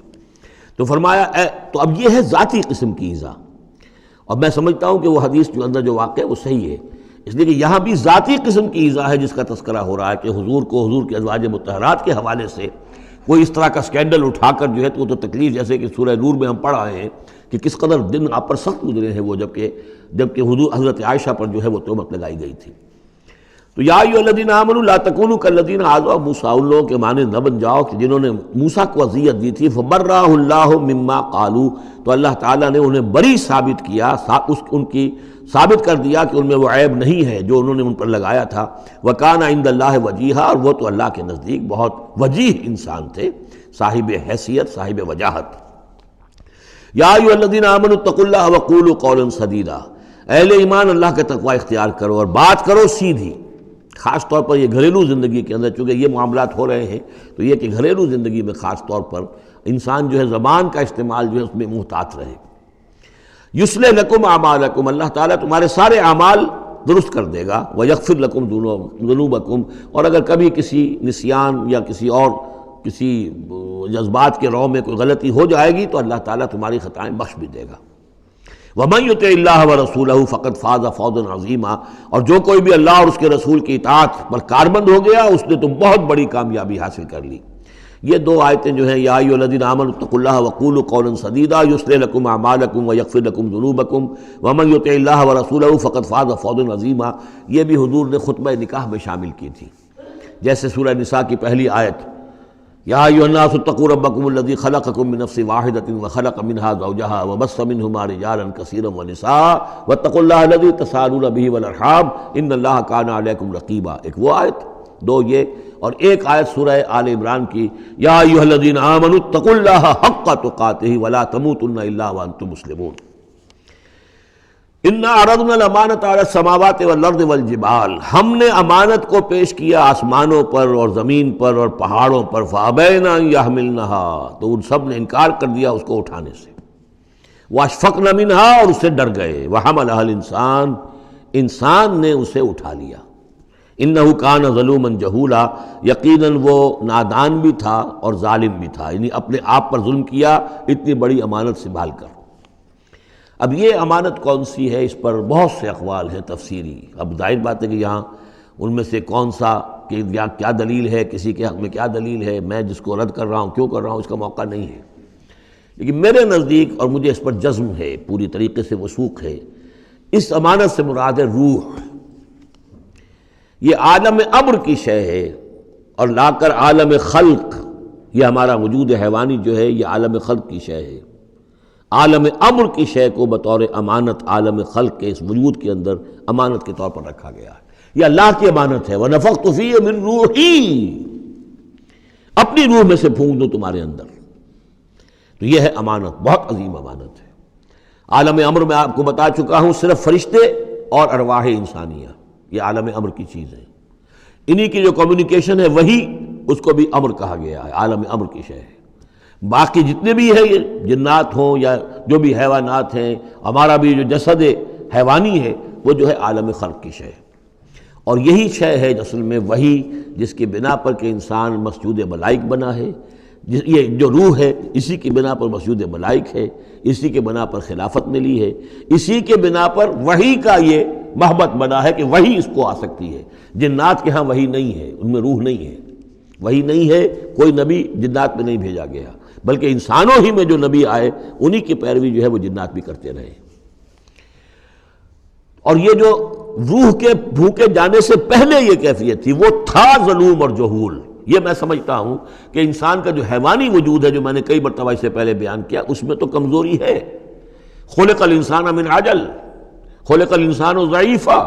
تو فرمایا تو اب یہ ہے ذاتی قسم کی ایذا، اور میں سمجھتا ہوں کہ وہ حدیث جو اندر جو واقع ہے وہ صحیح ہے، اس لیے کہ یہاں بھی ذاتی قسم کی ایذا ہے جس کا تذکرہ ہو رہا ہے کہ حضور کو حضور کے ازواج مطہرات کے حوالے سے کوئی اس طرح کا سکینڈل اٹھا کر جو ہے تو وہ تو تکلیف، جیسے کہ سورہ نور میں ہم پڑھ آئے ہیں کہ کس قدر دن آپ پر سخت گزرے ہیں وہ، جبکہ حضور حضرت عائشہ پر جو ہے وہ تہمت لگائی گئی تھی۔ تو یا ایھا الذین آمنوا لا تکونوا کالذین آذوا موسیٰ، ان لوگوں کے مانند نہ بن جاؤ کہ جنہوں نے موسیٰ کو اذیت دی تھی، فبرأہ اللہ مما قالوا، تو اللہ تعالیٰ نے انہیں بری ثابت کیا، ان کی ثابت کر دیا کہ ان میں وہ عیب نہیں ہے جو انہوں نے ان پر لگایا تھا۔ وکان عند اللہ وجیہا، اور وہ تو اللہ کے نزدیک بہت وجیح انسان تھے، صاحب حیثیت، صاحب وجاہت۔ یا ایھا الذین آمنوا اتقوا اللہ وقولوا قولا سدیدا، اہل ایمان اللہ کا تقوی اختیار کرو اور بات کرو سیدھی، خاص طور پر یہ گھریلو زندگی کے اندر، چونکہ یہ معاملات ہو رہے ہیں تو یہ کہ گھریلو زندگی میں خاص طور پر انسان جو ہے زبان کا استعمال جو ہے اس میں محتاط رہے۔ یصلح لکم اعمالکم، اللہ تعالیٰ تمہارے سارے اعمال درست کر دے گا، ویغفر لکم ذنوبکم، اور اگر کبھی کسی نسیان یا کسی جذبات کے رو میں کوئی غلطی ہو جائے گی تو اللہ تعالیٰ تمہاری خطائیں بخش بھی دے گا۔ وَمَن يُطِعِ اللَّهَ وَرَسُولَهُ فَقَدْ فَازَ فَوْزًا عَظِيمًا، اور جو کوئی بھی اللہ اور اس کے رسول کی اطاعت پر کاربند ہو گیا اس نے تو بہت بڑی کامیابی حاصل کر لی۔ یہ دو آیتیں جو ہیں، یا ایھا الذین آمنوا اتقوا اللہ وقولوا قولا سدیدا یصلح لکم اعمالکم ویغفر لکم ذنوبکم ومن یطع اللہ ورسولہ فقد فاز فوزا عظیما، یہ بھی حضور نے خطبہ نکاح میں شامل کی تھی، جیسے سورہ نساء کی پہلی آیت، یا ایھا الناس اتقوا ربکم الذی خلقکم من نفس واحدۃ وخلق منها زوجها وبث منہما رجالا کثیرا ونساء واتقوا اللہ الذی تساءلون به والارحام ان اللہ کان علیکم رقیبا، ایک وہ آیت، دو یہ، اور ایک آیت سورہ آل عمران کی، یا ایھا الذین آمنوا اتقوا اللہ حق تقاتہ ولا تموتن الا وانتم مسلمون۔ انا عرضنا الامانۃ علی السماوات والارض والجبال، ہم نے امانت کو پیش کیا آسمانوں پر اور زمین پر اور پہاڑوں پر، فابین ان یحملنها، تو ان سب نے انکار کر دیا اس کو اٹھانے سے، واشفقن منها، اور اس سے ڈر گئے، وحملها الانسان، انسان نے اسے اٹھا لیا، انہ کان ظلوما جہولا، یقیناً وہ نادان بھی تھا اور ظالم بھی تھا، یعنی اپنے آپ پر ظلم کیا اتنی بڑی امانت سنبھال کر۔ اب یہ امانت کون سی ہے، اس پر بہت سے اقوال ہیں تفسیری، اب ظاہر بات ہے کہ یہاں ان میں سے کون سا کہ کیا دلیل ہے، کسی کے حق میں کیا دلیل ہے، میں جس کو رد کر رہا ہوں کیوں کر رہا ہوں اس کا موقع نہیں ہے، لیکن میرے نزدیک اور مجھے اس پر جزم ہے، پوری طریقے سے وثوق ہے، اس امانت سے مراد ہے روح۔ یہ عالم امر کی شے ہے، اور لا کر عالم خلق، یہ ہمارا وجود حیوانی جو ہے یہ عالم خلق کی شے ہے، عالم امر کی شے کو بطور امانت عالم خلق کے اس وجود کے اندر امانت کے طور پر رکھا گیا ہے، یہ اللہ کی امانت ہے، وَنَفَخْتُ فِيهِ مِن رُوحِي، اپنی روح میں سے پھونک دوں تمہارے اندر، تو یہ ہے امانت، بہت عظیم امانت ہے۔ عالم امر میں آپ کو بتا چکا ہوں صرف فرشتے اور ارواح انسانیہ، یہ عالم امر کی چیز ہے، انہی کی جو کمیونیکیشن ہے وہی اس کو بھی امر کہا گیا ہے، عالم امر کی شے ہے۔ باقی جتنے بھی ہیں یہ جنات ہوں یا جو بھی حیوانات ہیں، ہمارا بھی جو جسد حیوانی ہے وہ جو ہے عالم خلق کی شے ہے، اور یہی شے ہے اصل میں وہی جس کی بنا پر کہ انسان مسجود ملائک بنا ہے، یہ جو روح ہے اسی کی بنا پر مسجود ملائک ہے، اسی کے بنا پر خلافت ملی ہے، اسی کے بنا پر وحی کا یہ محبت بنا ہے کہ وحی اس کو آ سکتی ہے۔ جنات کے ہاں وحی نہیں ہے، ان میں روح نہیں ہے، وحی نہیں ہے، کوئی نبی جنات میں نہیں بھیجا گیا، بلکہ انسانوں ہی میں جو نبی آئے انہی کی پیروی جو ہے وہ جنات بھی کرتے رہے۔ اور یہ جو روح کے بھوکے جانے سے پہلے یہ کیفیت تھی، وہ تھا ظلوم اور جہول، یہ میں سمجھتا ہوں کہ انسان کا جو حیوانی وجود ہے، جو میں نے کئی مرتبہ اس سے پہلے بیان کیا، اس میں تو کمزوری ہے۔ خلق الانسان من عجل، خلق الانسان ضعیفا،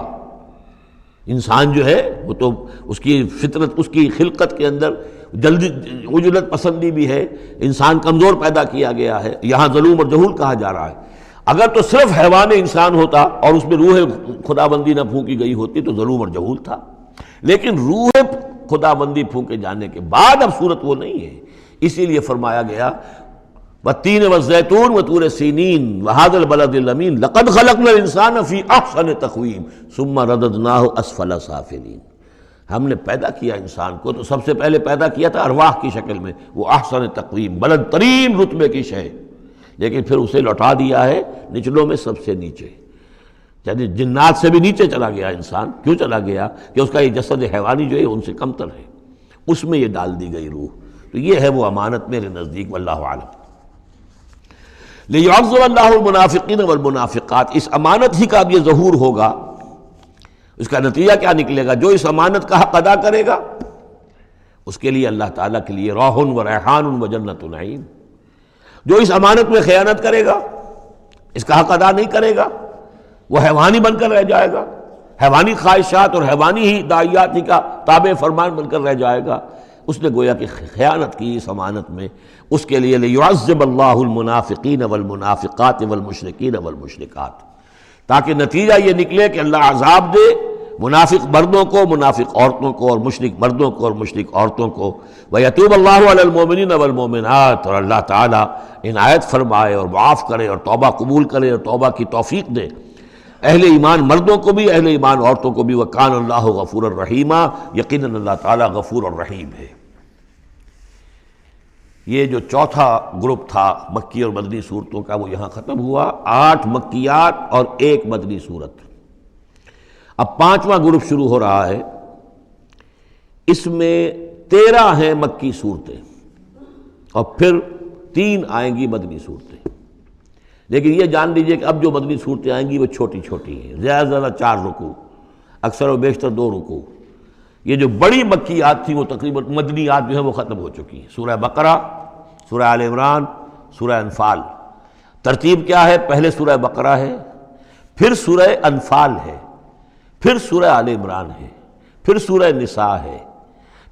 انسان جو ہے وہ تو اس کی فطرت، اس کی خلقت کے اندر جلدی عجلت پسندی بھی ہے، انسان کمزور پیدا کیا گیا ہے، یہاں ظلوم اور جہول کہا جا رہا ہے۔ اگر تو صرف حیوان انسان ہوتا اور اس میں روح خدا بندی نہ پھونکی گئی ہوتی تو ظلوم اور جہول تھا، لیکن روح خدا بندی پھونکے جانے کے بعد اب صورت وہ نہیں ہے، اسی لیے فرمایا گیا والتین والزیتون وطور سینین وہذا البلد الامین لقد خلقنا الانسان فی احسن تقویم ثم رددناہ اسفل سافلین۔ ہم نے پیدا کیا انسان کو تو سب سے پہلے پیدا کیا تھا ارواح کی شکل میں، وہ احسن تقویم، بلند ترین رتبے کی شے، لیکن پھر اسے لوٹا دیا ہے نچلوں میں سب سے نیچے، یعنی جنات سے بھی نیچے چلا گیا انسان۔ کیوں چلا گیا؟ کہ اس کا یہ جسد حیوانی جو ہے ان سے کمتر ہے، اس میں یہ ڈال دی گئی روح۔ تو یہ ہے وہ امانت میرے نزدیک، واللہ عالم۔ لِيُعَذِّبَ اللَّهُ الْمُنَافِقِينَ وَالْمُنَافِقَاتِ، اس امانت ہی کا اب یہ ظہور ہوگا۔ اس کا نتیجہ کیا نکلے گا؟ جو اس امانت کا حق ادا کرے گا اس کے لیے اللہ تعالیٰ کے لیے روح و ریحان و جنت نعیم۔ جو اس امانت میں خیانت کرے گا، اس کا حق ادا نہیں کرے گا، وہ حیوانی بن کر رہ جائے گا، حیوانی خواہشات اور حیوانی ہی داعیات ہی کا تابع فرمان بن کر رہ جائے گا۔ اس نے گویا کہ خیانت کی اس امانت میں، اس کے لیے لِيُعَذِّبَ اللَّهُ الْمُنَافِقِينَ وَالْمُنَافِقَاتِ وَالْمُشْرِكِينَ وَالْمُشْرِكَاتِ، تاکہ نتیجہ یہ نکلے کہ اللہ عذاب دے منافق مردوں کو، منافق عورتوں کو، اور مشرک مردوں کو اور مشرک عورتوں کو۔ وَيَتُوبَ اللَّهُ عَلَى الْمُؤْمِنِينَ وَالْمُؤْمِنَاتِ، اور اللہ تعالیٰ عنایت فرمائے اور معاف کرے اور توبہ قبول کرے اور توبہ کی توفیق دے اہل ایمان مردوں کو بھی، اہل ایمان عورتوں کو بھی۔ وَكَانَ اللَّهُ غَفُورًا رَحِيمًا، یقیناً اللہ تعالیٰ غفور اور رحیم ہے۔ یہ جو چوتھا گروپ تھا مکی اور مدنی صورتوں کا وہ یہاں ختم ہوا، 8 مکیات اور 1 مدنی صورت۔ اب 5واں گروپ شروع ہو رہا ہے، اس میں 13 ہیں مکی صورتیں اور پھر 3 آئیں گی مدنی صورتیں۔ لیکن یہ جان لیجئے کہ اب جو مدنی صورتیں آئیں گی وہ چھوٹی چھوٹی ہیں، زیادہ سے زیادہ 4 رکوع، اکثر و بیشتر 2 رکوع۔ یہ جو بڑی مکیات تھیں وہ تقریباً مدنیات جو ہیں وہ ختم ہو چکی ہیں۔ سورہ بقرہ، سورہ آل عمران، سورہ انفال۔ ترتیب کیا ہے؟ پہلے سورہ بقرہ ہے، پھر سورہ انفال ہے، پھر سورہ آل عمران ہے، پھر سورہ نساء ہے،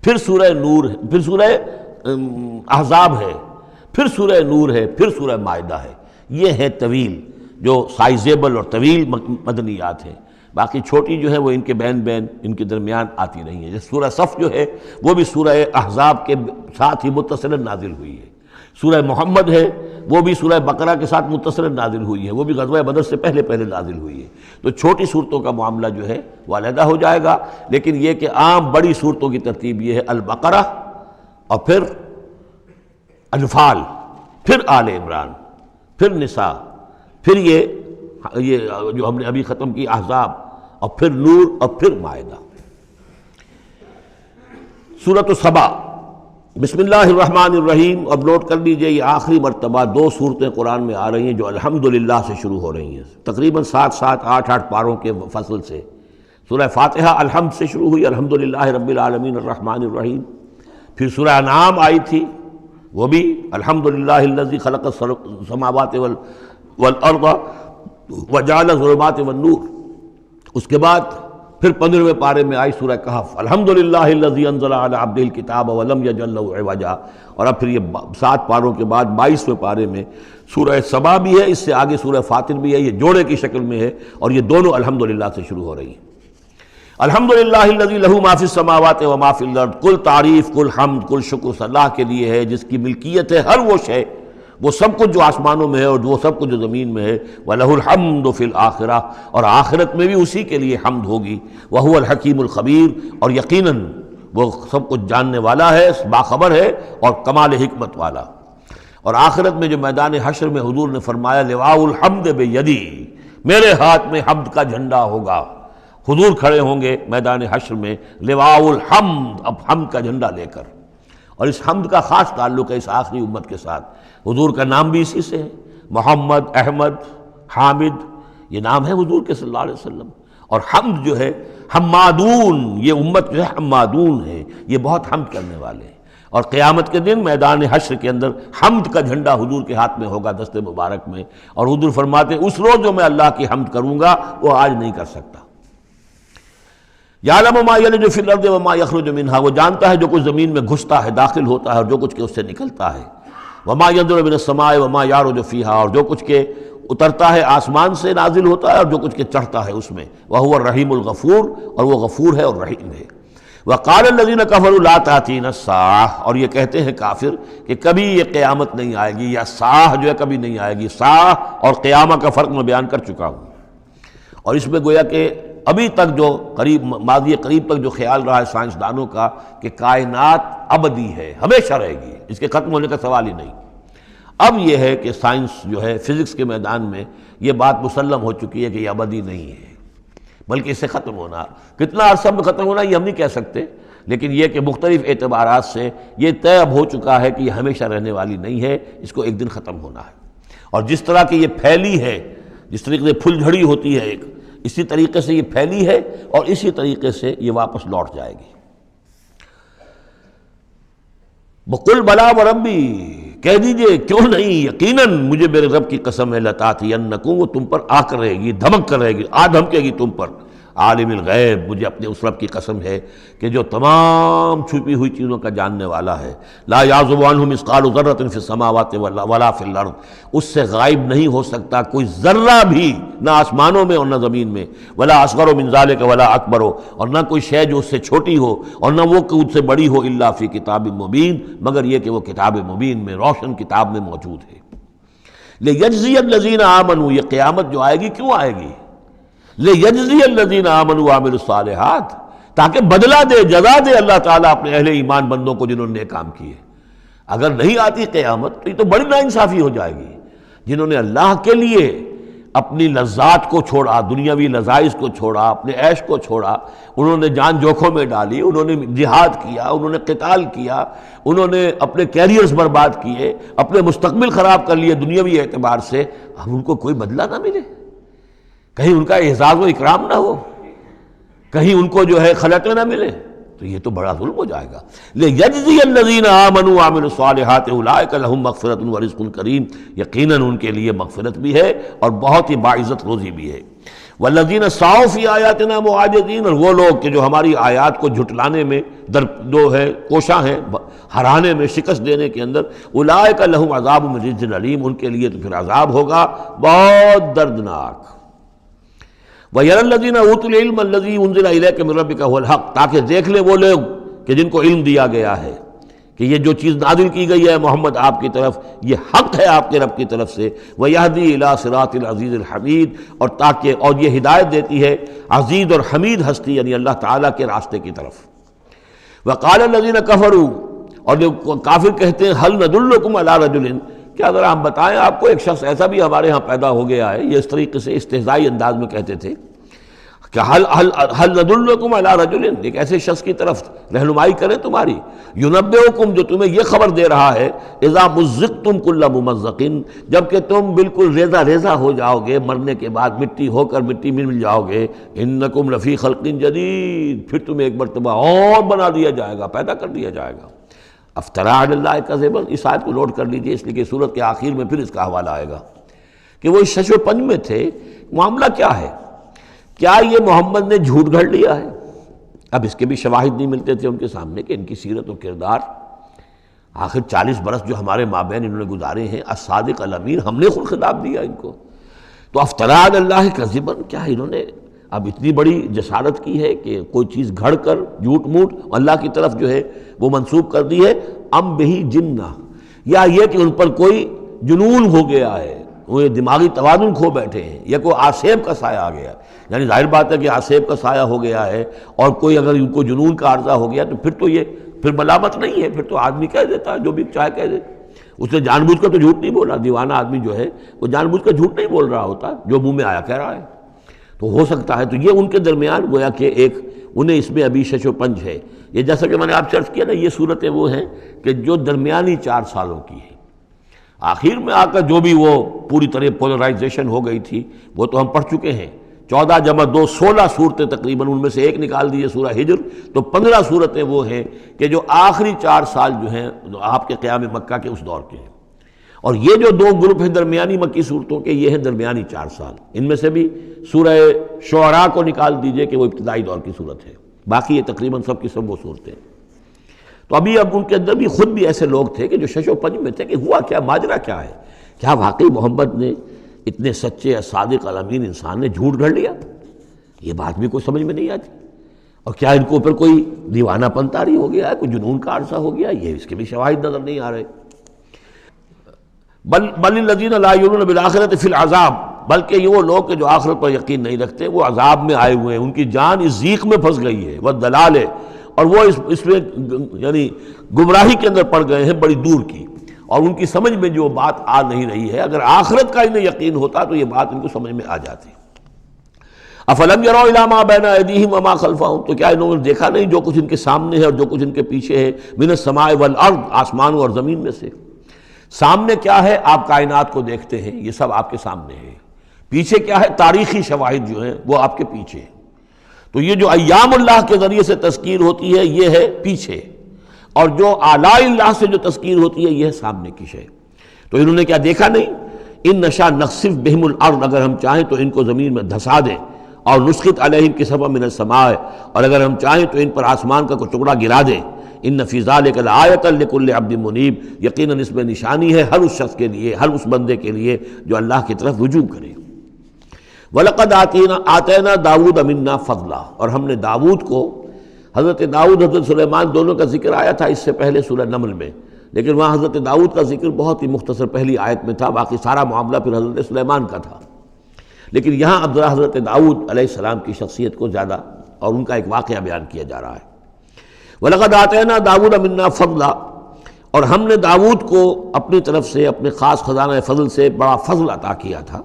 پھر سورہ نور ہے، پھر سورہ احزاب ہے، پھر سورہ نور ہے، پھر سورہ مائدہ ہے۔ یہ ہے طویل، جو سائزیبل اور طویل مدنیات ہیں۔ باقی چھوٹی جو ہے وہ ان کے بین بین ان کے درمیان آتی رہی ہیں۔ جیسے سورہ صف جو ہے وہ بھی سورہ احزاب کے ساتھ ہی متصلاً نازل ہوئی ہے۔ سورہ محمد ہے وہ بھی سورہ بقرہ کے ساتھ متصلاً نازل ہوئی ہے، وہ بھی غزوہ بدر سے پہلے نازل ہوئی ہے۔ تو چھوٹی صورتوں کا معاملہ جو ہے وہ علیحدہ ہو جائے گا، لیکن یہ کہ عام بڑی صورتوں کی ترتیب یہ ہے البقرہ اور پھر انفال، پھر آل عمران، پھر نساء، پھر یہ جو ہم نے ابھی ختم کی احزاب، اور پھر نور، اور پھر مائدہ۔ سورۃ السبا، بسم اللہ الرحمن الرحیم۔ اب نوٹ کر لیجئے یہ آخری مرتبہ 2 صورتیں قرآن میں آ رہی ہیں جو الحمدللہ سے شروع ہو رہی ہیں، تقریباً 7 8 پاروں کے فصل سے۔ سورہ فاتحہ الحمد سے شروع ہوئی، الحمدللہ رب العالمین الرحمن الرحیم۔ پھر سورہ انعام آئی تھی، وہ بھی الحمدللہ الذی خلق السماوات والارض وجعل الظلمات والنور۔ اس کے بعد پھر 15ویں پارے میں آئی سورہ کہف، الحمدللہ الذی انزل علی عبدہ الکتاب ولم یجعل لہ عوجا۔ اور اب پھر یہ 7 پاروں کے بعد 22ویں پارے میں سورہ سبا بھی ہے، اس سے آگے سورہ فاطر بھی ہے، یہ جوڑے کی شکل میں ہے، اور یہ دونوں الحمدللہ سے شروع ہو رہی ہیں۔ الحمدللہ الذی لہ ما فی السماوات و ما فی الارض، کل تعریف، کل حمد، کل شکر اللہ کے لیے ہے جس کی ملکیت ہے ہر وہ شے، وہ سب کچھ جو آسمانوں میں ہے اور وہ سب کچھ جو زمین میں ہے۔ وَلَهُ الْحَمْدُ فِي الْآخِرَةِ، اور آخرت میں بھی اسی کے لیے حمد ہوگی۔ وَهُوَ الْحَكِيمُ الْخَبِيرُ، اور یقیناً وہ سب کچھ جاننے والا ہے، باخبر ہے اور کمال حکمت والا۔ اور آخرت میں جو میدان حشر میں حضور نے فرمایا لِوَاءُ الْحَمْدِ بِيَدِي، میرے ہاتھ میں حمد کا جھنڈا ہوگا۔ حضور کھڑے ہوں گے میدان حشر میں لِوَاءُ الْحَمْد، اب حمد کا جھنڈا لے کر۔ اور اس حمد کا خاص تعلق ہے اس آخری امت کے ساتھ۔ حضور کا نام بھی اسی سے ہے، محمد، احمد، حامد، یہ نام ہے حضور کے صلی اللہ علیہ وسلم۔ اور حمد جو ہے حمادون، یہ امت جو ہے حمادون ہے، یہ بہت حمد کرنے والے ہیں، اور قیامت کے دن میدان حشر کے اندر حمد کا جھنڈا حضور کے ہاتھ میں ہوگا، دست مبارک میں، اور حضور فرماتے ہیں اس روز جو میں اللہ کی حمد کروں گا وہ آج نہیں کر سکتا۔ یعلم ما یلج فی الارض وما یخرج منها، وہ جانتا ہے جو کچھ زمین میں گھستا ہے، داخل ہوتا ہے، اور جو کچھ کہ اس سے نکلتا ہے۔ وما ينزل من السماء وما يعرج فيها، اور جو کچھ کہ اترتا ہے آسمان سے نازل ہوتا ہے، اور جو کچھ کہ چڑھتا ہے اس میں۔ وهو الرحیم الغفور، اور وہ غفور ہے اور رحیم ہے۔ وقال الذين كفروا لا تأتينا الساعة، اور یہ کہتے ہیں کافر کہ کبھی یہ قیامت نہیں آئے گی، یا ساعہ جو ہے کبھی نہیں آئے گی۔ ساعہ اور قیامہ کا فرق میں بیان کر چکا ہوں، اور اس میں گویا کہ ابھی تک جو قریب ماضی قریب تک جو خیال رہا ہے سائنسدانوں کا کہ کائنات ابدی ہے، ہمیشہ رہے گی، اس کے ختم ہونے کا سوال ہی نہیں۔ اب یہ ہے کہ سائنس جو ہے فزکس کے میدان میں یہ بات مسلم ہو چکی ہے کہ یہ ابدی نہیں ہے، بلکہ اس سے ختم ہونا، کتنا عرصہ میں ختم ہونا یہ ہم نہیں کہہ سکتے، لیکن یہ کہ مختلف اعتبارات سے یہ طے اب ہو چکا ہے کہ یہ ہمیشہ رہنے والی نہیں ہے، اس کو ایک دن ختم ہونا ہے۔ اور جس طرح کہ یہ پھیلی ہے، جس طریقے سے پھل جھڑی ہوتی ہے ایک، اسی طریقے سے یہ پھیلی ہے، اور اسی طریقے سے یہ واپس لوٹ جائے گی۔ بقل بلا وربی، کہہ دیجئے کیوں نہیں، یقیناً مجھے میرے رب کی قسم ہے، لتاتینکم، وہ تم پر آ کر رہے گی، دھمک کر رہے گی، دھمکے گی تم پر۔ عالم الغیب، مجھے اپنے اس رب کی قسم ہے کہ جو تمام چھپی ہوئی چیزوں کا جاننے والا ہے۔ لا یعزب عنہ مثقال ذرۃ فی السماوات ولا فی الارض، اس سے غائب نہیں ہو سکتا کوئی ذرہ بھی، نہ آسمانوں میں اور نہ زمین میں۔ ولا اصغر من ذلک ولا اکبر، اور نہ کوئی شے جو اس سے چھوٹی ہو اور نہ وہ کہ اس سے بڑی ہو، الا فی کتاب مبین، مگر یہ کہ وہ کتاب مبین میں، روشن کتاب میں موجود ہے۔ لیجزی الذین آمنوا، یہ قیامت جو آئے گی کیوں آئے گی؟ لیجزی الذین آمنوا وعملوا الصالحات، تاکہ بدلہ دے، جزا دے اللہ تعالیٰ اپنے اہل ایمان بندوں کو جنہوں نے کام کیے۔ اگر نہیں آتی قیامت تو یہ تو بڑی ناانصافی ہو جائے گی۔ جنہوں نے اللہ کے لیے اپنی لذات کو چھوڑا، دنیاوی لذائذ کو چھوڑا، اپنے عیش کو چھوڑا، انہوں نے جان جوکھوں میں ڈالی، انہوں نے جہاد کیا، انہوں نے قتال کیا، انہوں نے اپنے کیریئرز برباد کیے، اپنے مستقبل خراب کر لیے دنیاوی اعتبار سے، اب ان کو کوئی بدلہ نہ ملے، کہیں ان کا اعزاز و اکرام نہ ہو، کہیں ان کو جو ہے خلعتیں نہ ملے، تو یہ تو بڑا ظلم ہو جائے گا۔ لیجزی الذین آمنوا وعملوا الصالحات اولئک لہم مغفرۃ ورزق کریم، یقیناً ان کے لیے مغفرت بھی ہے اور بہت ہی باعزت روزی بھی ہے۔ والذین سعوا فی آیاتنا معاجزین، اور وہ لوگ کہ جو ہماری آیات کو جھٹلانے میں جو ہے کوشاں ہیں، ہرانے میں، شکست دینے کے اندر، اولئک لہم عذاب من رجز علیم، ان کے لیے تو پھر عذاب ہوگا بہت دردناک۔ وَيَرَى الَّذِينَ أُوتُوا الْعِلْمَ الَّذِي أُنزِلَ إِلَيْكَ مِن رَّبِّكَ هُوَ الْحَقُّ، تاکہ دیکھ لے وہ لوگ کہ جن کو علم دیا گیا ہے کہ یہ جو چیز نازل کی گئی ہے محمد آپ کی طرف، یہ حق ہے آپ کے رب کی طرف سے۔ وَيَهْدِي إِلَىٰ صِرَاطِ الْعَزِيزِ الْحَمِيدِ، اور یہ ہدایت دیتی ہے عزیز اور حمید ہستی یعنی اللہ تعالیٰ کے راستے کی طرف۔ وَقَالَ الَّذِينَ كَفَرُوا، اور جو کافر کہتے ہیں هَلْ نَدُلُّكُمْ عَلَىٰ رَجُلٍ، کیا ذرا ہم بتائیں آپ کو ایک شخص ایسا بھی ہمارے ہاں پیدا ہو گیا ہے، یہ اس طریقے سے استہزائی انداز میں کہتے تھے کہ هل ندلکم علی رجل، ایک ایسے شخص کی طرف رہنمائی کریں تمہاری، ینبئکم، جو تمہیں یہ خبر دے رہا ہے، اذا مزقتم کل ممزق، جب کہ تم بالکل ریزہ ریزہ ہو جاؤ گے، مرنے کے بعد مٹی ہو کر مٹی میں مل جاؤ گے، انکم لفی خلق جدید، پھر تمہیں ایک مرتبہ اور بنا دیا جائے گا، پیدا کر دیا جائے گا۔ افترا علی اللہ کذبا، اس آیت کو نوٹ کر لیجئے اس لیے کہ سورت کے آخر میں پھر اس کا حوالہ آئے گا کہ وہ اس شش و پنج میں تھے۔ معاملہ کیا ہے؟ کیا یہ محمد نے جھوٹ گھڑ لیا ہے؟ اب اس کے بھی شواہد نہیں ملتے تھے ان کے سامنے کہ ان کی سیرت و کردار، آخر 40 برس جو ہمارے مابین انہوں نے گزارے ہیں، الصادق الامین، ہم نے خود خطاب دیا ان کو۔ تو افترا علی اللہ کذبا، کیا انہوں نے اب اتنی بڑی جسارت کی ہے کہ کوئی چیز گھڑ کر جھوٹ موٹ اللہ کی طرف جو ہے وہ منسوب کر دی ہے؟ ام بہی جنہ، یا یہ کہ ان پر کوئی جنون ہو گیا ہے، وہ دماغی توازن کھو بیٹھے ہیں، یا کوئی آسیب کا سایہ آ گیا، یعنی ظاہر بات ہے کہ آسیب کا سایہ ہو گیا ہے، اور کوئی اگر ان کو جنون کا عارضہ ہو گیا تو پھر تو یہ پھر ملامت نہیں ہے، پھر تو آدمی کہہ دیتا ہے جو بھی چاہے کہہ دے، اس نے جان بوجھ کر تو جھوٹ نہیں بولا، دیوانہ آدمی جو ہے وہ جان بوجھ کر جھوٹ نہیں بول رہا ہوتا، جو منہ میں آیا کہہ رہا ہے۔ تو ہو سکتا ہے تو یہ ان کے درمیان گویا کہ ایک انہیں اس میں ابھی شش و پنج ہے۔ یہ جیسا کہ میں نے آپ سے عرض کیا نا، یہ صورتیں وہ ہیں کہ جو درمیانی 4 سالوں کی ہیں، آخر میں آ کر جو بھی وہ پوری طرح پولرائزیشن ہو گئی تھی وہ تو ہم پڑھ چکے ہیں 14 جمع 2 16 صورتیں تقریباً، ان میں سے ایک نکال دیجیے سورہ ہجر، تو 15 صورتیں وہ ہیں کہ جو آخری 4 سال جو ہیں آپ کے قیام مکہ کے اس دور کے ہیں، اور یہ جو 2 گروپ ہیں درمیانی مکی صورتوں کے، یہ ہیں درمیانی 4 سال۔ ان میں سے بھی سورہ شعراء کو نکال دیجئے کہ وہ ابتدائی دور کی صورت ہے، باقی یہ تقریباً سب کی سب وہ صورتیں ہیں۔ تو اب ان کے اندر بھی خود بھی ایسے لوگ تھے کہ جو شش و پنج میں تھے کہ ہوا کیا، ماجرا کیا ہے، کیا واقعی محمد نے اتنے سچے صادق الامین انسان نے جھوٹ گھڑ لیا؟ یہ بات بھی کوئی سمجھ میں نہیں آتی، اور کیا ان کو اوپر کوئی دیوانہ پن طاری ہو گیا ہے، کوئی جنون کا عرصہ ہو گیا، یہ اس کے بھی شواہد نظر نہیں آ رہے۔ بل الذین لا یؤمنون بالآخرۃ فی العذاب، بلکہ یہ وہ لوگ کہ جو آخرت پر یقین نہیں رکھتے وہ عذاب میں آئے ہوئے ہیں، ان کی جان اس ضیق میں پھنس گئی ہے، والضلال، اور وہ اس میں یعنی گمراہی کے اندر پڑ گئے ہیں بڑی دور کی، اور ان کی سمجھ میں جو بات آ نہیں رہی ہے، اگر آخرت کا انہیں یقین ہوتا تو یہ بات ان کو سمجھ میں آ جاتی۔ افلم یروا الی ما بین ایدیہم وما خلفہم، تو کیا انہوں نے دیکھا نہیں جو کچھ ان کے سامنے ہے اور جو کچھ ان کے پیچھے ہے، من السماء والارض، آسمانوں اور زمین میں سے۔ سامنے کیا ہے؟ آپ کائنات کو دیکھتے ہیں، یہ سب آپ کے سامنے ہے۔ پیچھے کیا ہے؟ تاریخی شواہد جو ہیں وہ آپ کے پیچھے ہیں۔ تو یہ جو ایام اللہ کے ذریعے سے تذکیر ہوتی ہے یہ ہے پیچھے، اور جو آلاء اللہ سے جو تذکیر ہوتی ہے یہ ہے سامنے کی شے۔ تو انہوں نے کیا دیکھا نہیں؟ ان نشاء نخسف بہم الارض، اگر ہم چاہیں تو ان کو زمین میں دھسا دیں، اور نسقط علیہم کسفا من السماء، اور اگر ہم چاہیں تو ان پر آسمان کا کوئی ٹکڑا گرا دیں۔ ان فی ذلک لآیۃ لکل عبد منیب، یقیناً اس میں نشانی ہے ہر اس شخص کے لیے، ہر اس بندے کے لیے جو اللہ کی طرف رجوع کرے۔ وَلَقَدْ آتَيْنَا داؤد مِنَّا فَضْلًا، اور ہم نے داؤد کو، حضرت داؤد حضرت سلیمان دونوں کا ذکر آیا تھا اس سے پہلے سورہ نمل میں، لیکن وہاں حضرت داؤد کا ذکر بہت ہی مختصر پہلی آیت میں تھا، باقی سارا معاملہ پھر حضرت سلیمان کا تھا۔ لیکن یہاں اب ذرا حضرت داؤد علیہ السلام کی شخصیت کو زیادہ اور ان کا ایک واقعہ بیان کیا جا رہا ہے۔ وَلَقَدْ آتَيْنَا داؤد مِنَّا فَضْلًا، اور ہم نے داؤد کو اپنی طرف سے اپنے خاص خزانہ فضل سے بڑا فضل عطا کیا تھا۔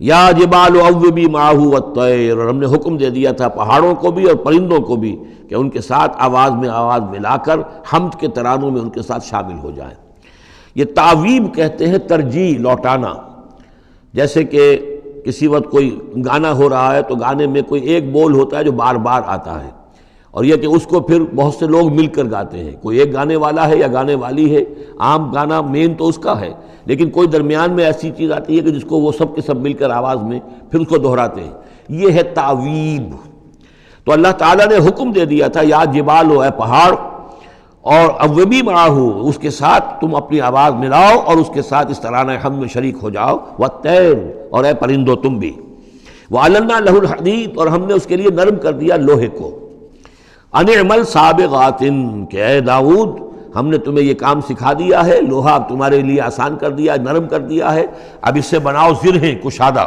یا جبال اوبی معہ والطیر، اور ہم نے حکم دے دیا تھا پہاڑوں کو بھی اور پرندوں کو بھی کہ ان کے ساتھ آواز میں آواز ملا کر حمد کے ترانوں میں ان کے ساتھ شامل ہو جائیں۔ یہ تعویب کہتے ہیں ترجیح، لوٹانا۔ جیسے کہ کسی وقت کوئی گانا ہو رہا ہے تو گانے میں کوئی ایک بول ہوتا ہے جو بار بار آتا ہے، اور یہ کہ اس کو پھر بہت سے لوگ مل کر گاتے ہیں، کوئی ایک گانے والا ہے یا گانے والی ہے، عام گانا مین تو اس کا ہے، لیکن کوئی درمیان میں ایسی چیز آتی ہے کہ جس کو وہ سب کے سب مل کر آواز میں پھر اس کو دہراتے ہیں، یہ ہے تعویب۔ تو اللہ تعالیٰ نے حکم دے دیا تھا یا جبال ہو، اے پہاڑ، اور اوبی معہ، اس کے ساتھ تم اپنی آواز ملاؤ اور اس کے ساتھ اس ترانہ حمد میں شریک ہو جاؤ، والطیر، اور اے پرندو تم بھی، وَعَلَنَّا لَهُ الْحَدِيدَ، اور ہم نے اس کے لیے نرم کر دیا لوہے کو، ان اعمل سابغات، کہ اے داؤد ہم نے تمہیں یہ کام سکھا دیا ہے، لوہا اب تمہارے لیے آسان کر دیا، نرم کر دیا ہے، اب اس سے بناؤ زرہیں کشادہ،